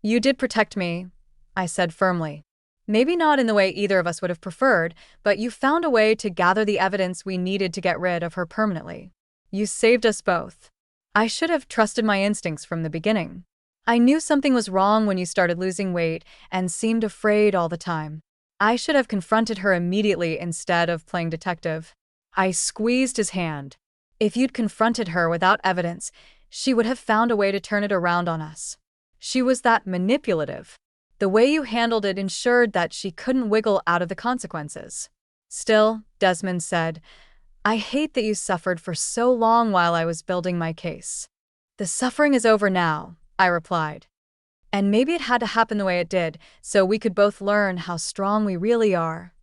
"You did protect me," I said firmly. "Maybe not in the way either of us would have preferred, but you found a way to gather the evidence we needed to get rid of her permanently. You saved us both. I should have trusted my instincts from the beginning. I knew something was wrong when you started losing weight and seemed afraid all the time. I should have confronted her immediately instead of playing detective." I squeezed his hand. "If you'd confronted her without evidence, she would have found a way to turn it around on us. She was that manipulative. The way you handled it ensured that she couldn't wiggle out of the consequences." "Still," Desmond said, "I hate that you suffered for so long while I was building my case." "The suffering is over now," I replied. "And maybe it had to happen the way it did, so we could both learn how strong we really are."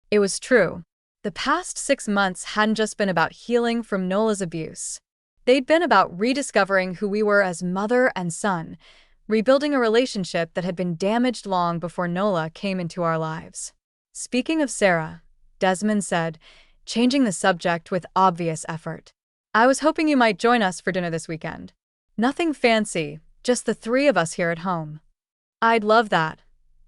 It was true. The past 6 months hadn't just been about healing from Nola's abuse. They'd been about rediscovering who we were as mother and son, rebuilding a relationship that had been damaged long before Nola came into our lives. "Speaking of Sarah," Desmond said, changing the subject with obvious effort, "I was hoping you might join us for dinner this weekend. Nothing fancy, Just the three of us here at home. I'd love that,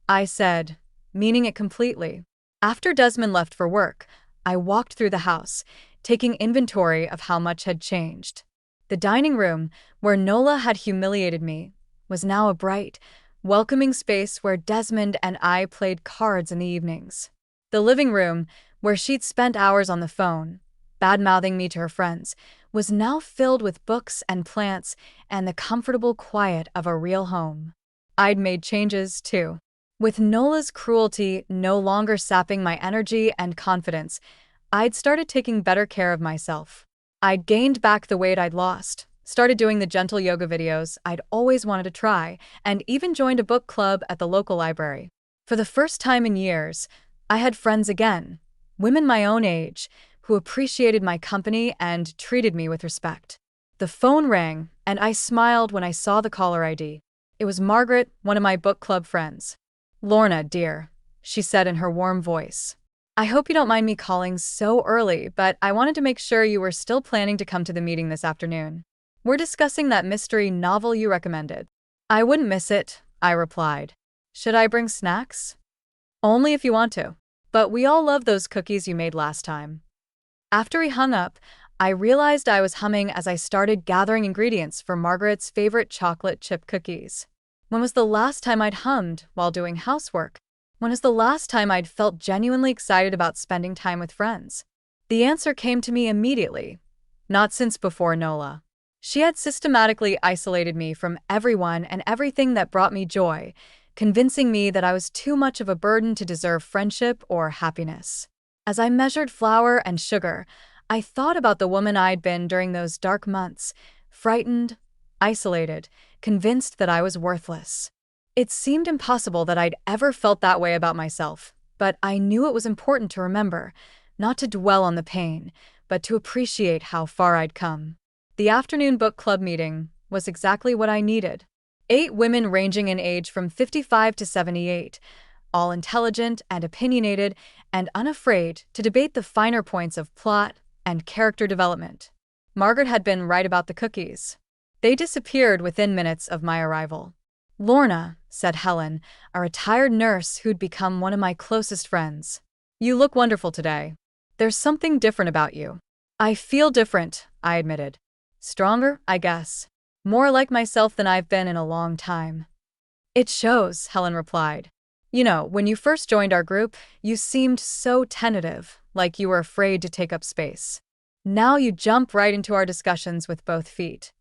I said, meaning it completely. After Desmond left for work, I walked through the house, taking inventory of how much had changed. The dining room, where Nola had humiliated me, was now a bright, welcoming space where Desmond and I played cards in the evenings. The living room, where she'd spent hours on the phone, bad-mouthing me to her friends, was now filled with books and plants and the comfortable quiet of a real home. I'd made changes, too. With Nola's cruelty no longer sapping my energy and confidence, I'd started taking better care of myself. I'd gained back the weight I'd lost, started doing the gentle yoga videos I'd always wanted to try, and even joined a book club at the local library. For the first time in years, I had friends again, women my own age, who appreciated my company and treated me with respect. The phone rang, and I smiled when I saw the caller ID. It was Margaret, one of my book club friends. "Lorna, dear," she said in her warm voice. "I hope you don't mind me calling so early, but I wanted to make sure you were still planning to come to the meeting this afternoon. We're discussing that mystery novel you recommended." "I wouldn't miss it," I replied. "Should I bring snacks?" "Only if you want to. But we all love those cookies you made last time." After he hung up, I realized I was humming as I started gathering ingredients for Margaret's favorite chocolate chip cookies. When was the last time I'd hummed while doing housework? When was the last time I'd felt genuinely excited about spending time with friends? The answer came to me immediately. Not since before Nola. She had systematically isolated me from everyone and everything that brought me joy, convincing me that I was too much of a burden to deserve friendship or happiness. As I measured flour and sugar, I thought about the woman I'd been during those dark months, frightened, isolated, convinced that I was worthless. It seemed impossible that I'd ever felt that way about myself, but I knew it was important to remember, not to dwell on the pain, but to appreciate how far I'd come. The afternoon book club meeting was exactly what I needed. 8 women ranging in age from 55 to 78, all intelligent and opinionated and unafraid to debate the finer points of plot and character development. Margaret had been right about the cookies. They disappeared within minutes of my arrival. "Lorna," said Helen, a retired nurse who'd become one of my closest friends. "You look wonderful today. There's something different about you." "I feel different," I admitted. "Stronger, I guess. More like myself than I've been in a long time." "It shows," Helen replied. "You know, when you first joined our group, you seemed so tentative, like you were afraid to take up space. Now you jump right into our discussions with both feet."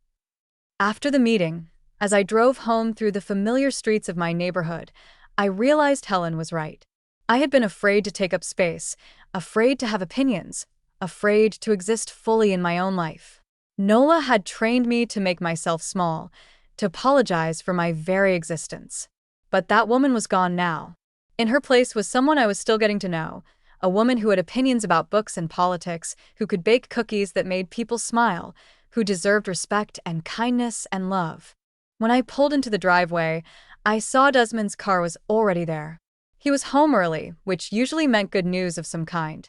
After the meeting, as I drove home through the familiar streets of my neighborhood, I realized Helen was right. I had been afraid to take up space, afraid to have opinions, afraid to exist fully in my own life. Nola had trained me to make myself small, to apologize for my very existence. But that woman was gone now. In her place was someone I was still getting to know, a woman who had opinions about books and politics, who could bake cookies that made people smile, who deserved respect and kindness and love. When I pulled into the driveway, I saw Desmond's car was already there. He was home early, which usually meant good news of some kind.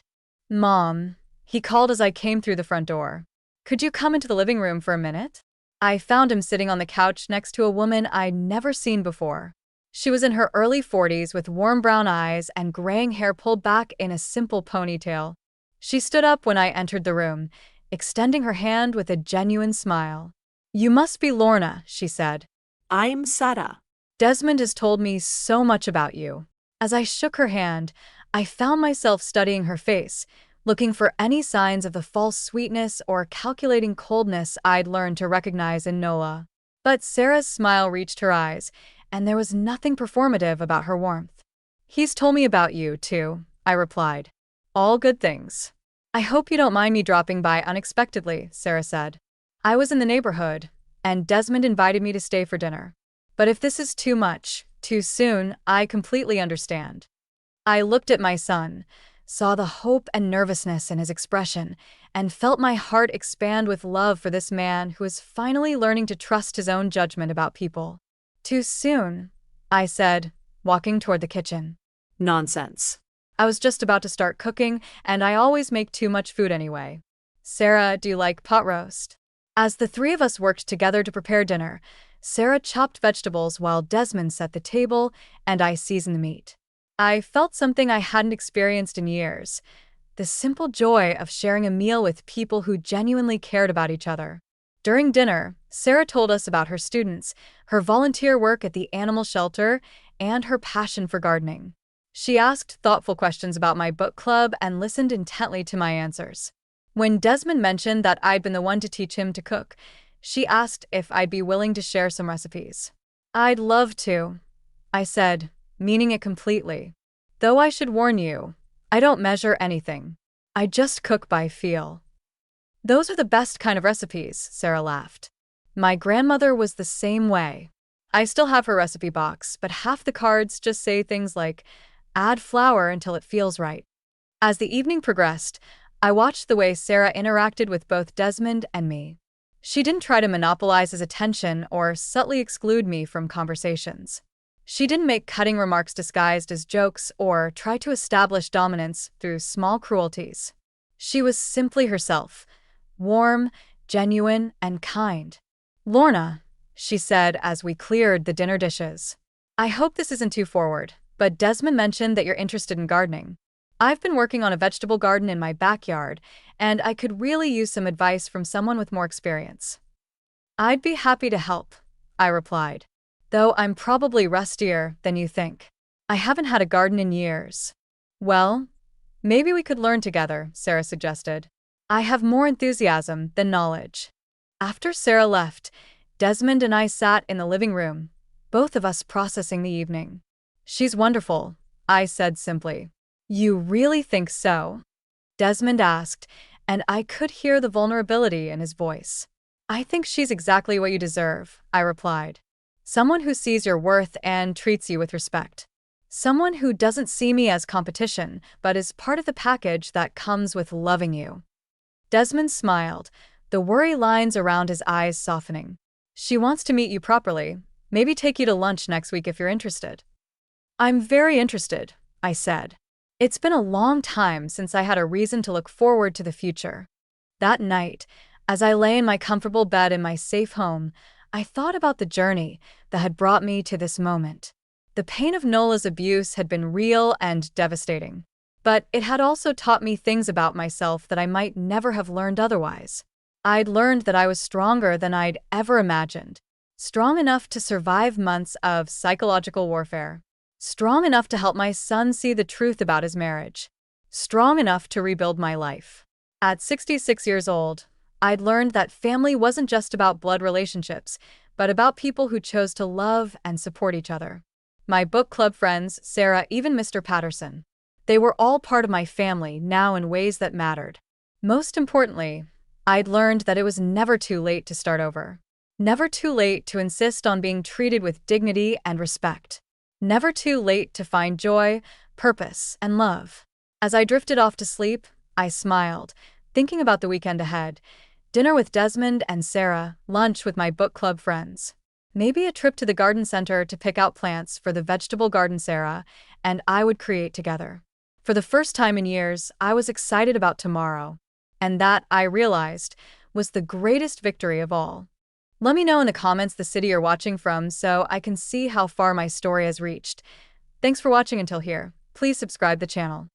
"Mom," he called as I came through the front door. "Could you come into the living room for a minute?" I found him sitting on the couch next to a woman I'd never seen before. She was in her early 40s with warm brown eyes and graying hair pulled back in a simple ponytail. She stood up when I entered the room, extending her hand with a genuine smile. "You must be Lorna," she said. "I'm Sarah." "Desmond has told me so much about you." As I shook her hand, I found myself studying her face, looking for any signs of the false sweetness or calculating coldness I'd learned to recognize in Nola. But Sarah's smile reached her eyes, and there was nothing performative about her warmth. "He's told me about you, too," I replied. "All good things." "I hope you don't mind me dropping by unexpectedly," Sarah said. "I was in the neighborhood, and Desmond invited me to stay for dinner. But if this is too much, too soon, I completely understand." I looked at my son, saw the hope and nervousness in his expression, and felt my heart expand with love for this man who was finally learning to trust his own judgment about people. "Too soon," I said, walking toward the kitchen. "Nonsense." I was just about to start cooking, and I always make too much food anyway. "Sarah, do you like pot roast?" As the three of us worked together to prepare dinner, Sarah chopped vegetables while Desmond set the table, and I seasoned the meat. I felt something I hadn't experienced in years: the simple joy of sharing a meal with people who genuinely cared about each other. During dinner, Sarah told us about her students, her volunteer work at the animal shelter, and her passion for gardening. She asked thoughtful questions about my book club and listened intently to my answers. When Desmond mentioned that I'd been the one to teach him to cook, she asked if I'd be willing to share some recipes. "I'd love to," I said, meaning it completely. "Though I should warn you, I don't measure anything. I just cook by feel." "Those are the best kind of recipes," Sarah laughed. "My grandmother was the same way. I still have her recipe box, but half the cards just say things like, 'Add flour until it feels right.'" As the evening progressed, I watched the way Sarah interacted with both Desmond and me. She didn't try to monopolize his attention or subtly exclude me from conversations. She didn't make cutting remarks disguised as jokes or try to establish dominance through small cruelties. She was simply herself, warm, genuine, and kind. "Lorna," she said as we cleared the dinner dishes, "I hope this isn't too forward, but Desmond mentioned that you're interested in gardening. I've been working on a vegetable garden in my backyard, and I could really use some advice from someone with more experience." "I'd be happy to help," I replied, "though I'm probably rustier than you think. I haven't had a garden in years." "Well, maybe we could learn together," Sarah suggested. "I have more enthusiasm than knowledge." After Sarah left, Desmond and I sat in the living room, both of us processing the evening. "She's wonderful," I said simply. "You really think so?" Desmond asked, and I could hear the vulnerability in his voice. "I think she's exactly what you deserve," I replied. "Someone who sees your worth and treats you with respect. Someone who doesn't see me as competition, but as part of the package that comes with loving you." Desmond smiled, the worry lines around his eyes softening. "She wants to meet you properly, maybe take you to lunch next week if you're interested." "I'm very interested," I said. It's been a long time since I had a reason to look forward to the future. That night, as I lay in my comfortable bed in my safe home, I thought about the journey that had brought me to this moment. The pain of Nola's abuse had been real and devastating, but it had also taught me things about myself that I might never have learned otherwise. I'd learned that I was stronger than I'd ever imagined, strong enough to survive months of psychological warfare, strong enough to help my son see the truth about his marriage, strong enough to rebuild my life. At 66 years old, I'd learned that family wasn't just about blood relationships, but about people who chose to love and support each other. My book club friends, Sarah, even Mr. Patterson. They were all part of my family now in ways that mattered. Most importantly, I'd learned that it was never too late to start over. Never too late to insist on being treated with dignity and respect. Never too late to find joy, purpose, and love. As I drifted off to sleep, I smiled, thinking about the weekend ahead. Dinner with Desmond and Sarah, lunch with my book club friends. Maybe a trip to the garden center to pick out plants for the vegetable garden Sarah and I would create together. For the first time in years, I was excited about tomorrow. And that, I realized, was the greatest victory of all. Let me know in the comments the city you're watching from so I can see how far my story has reached. Thanks for watching until here. Please subscribe the channel.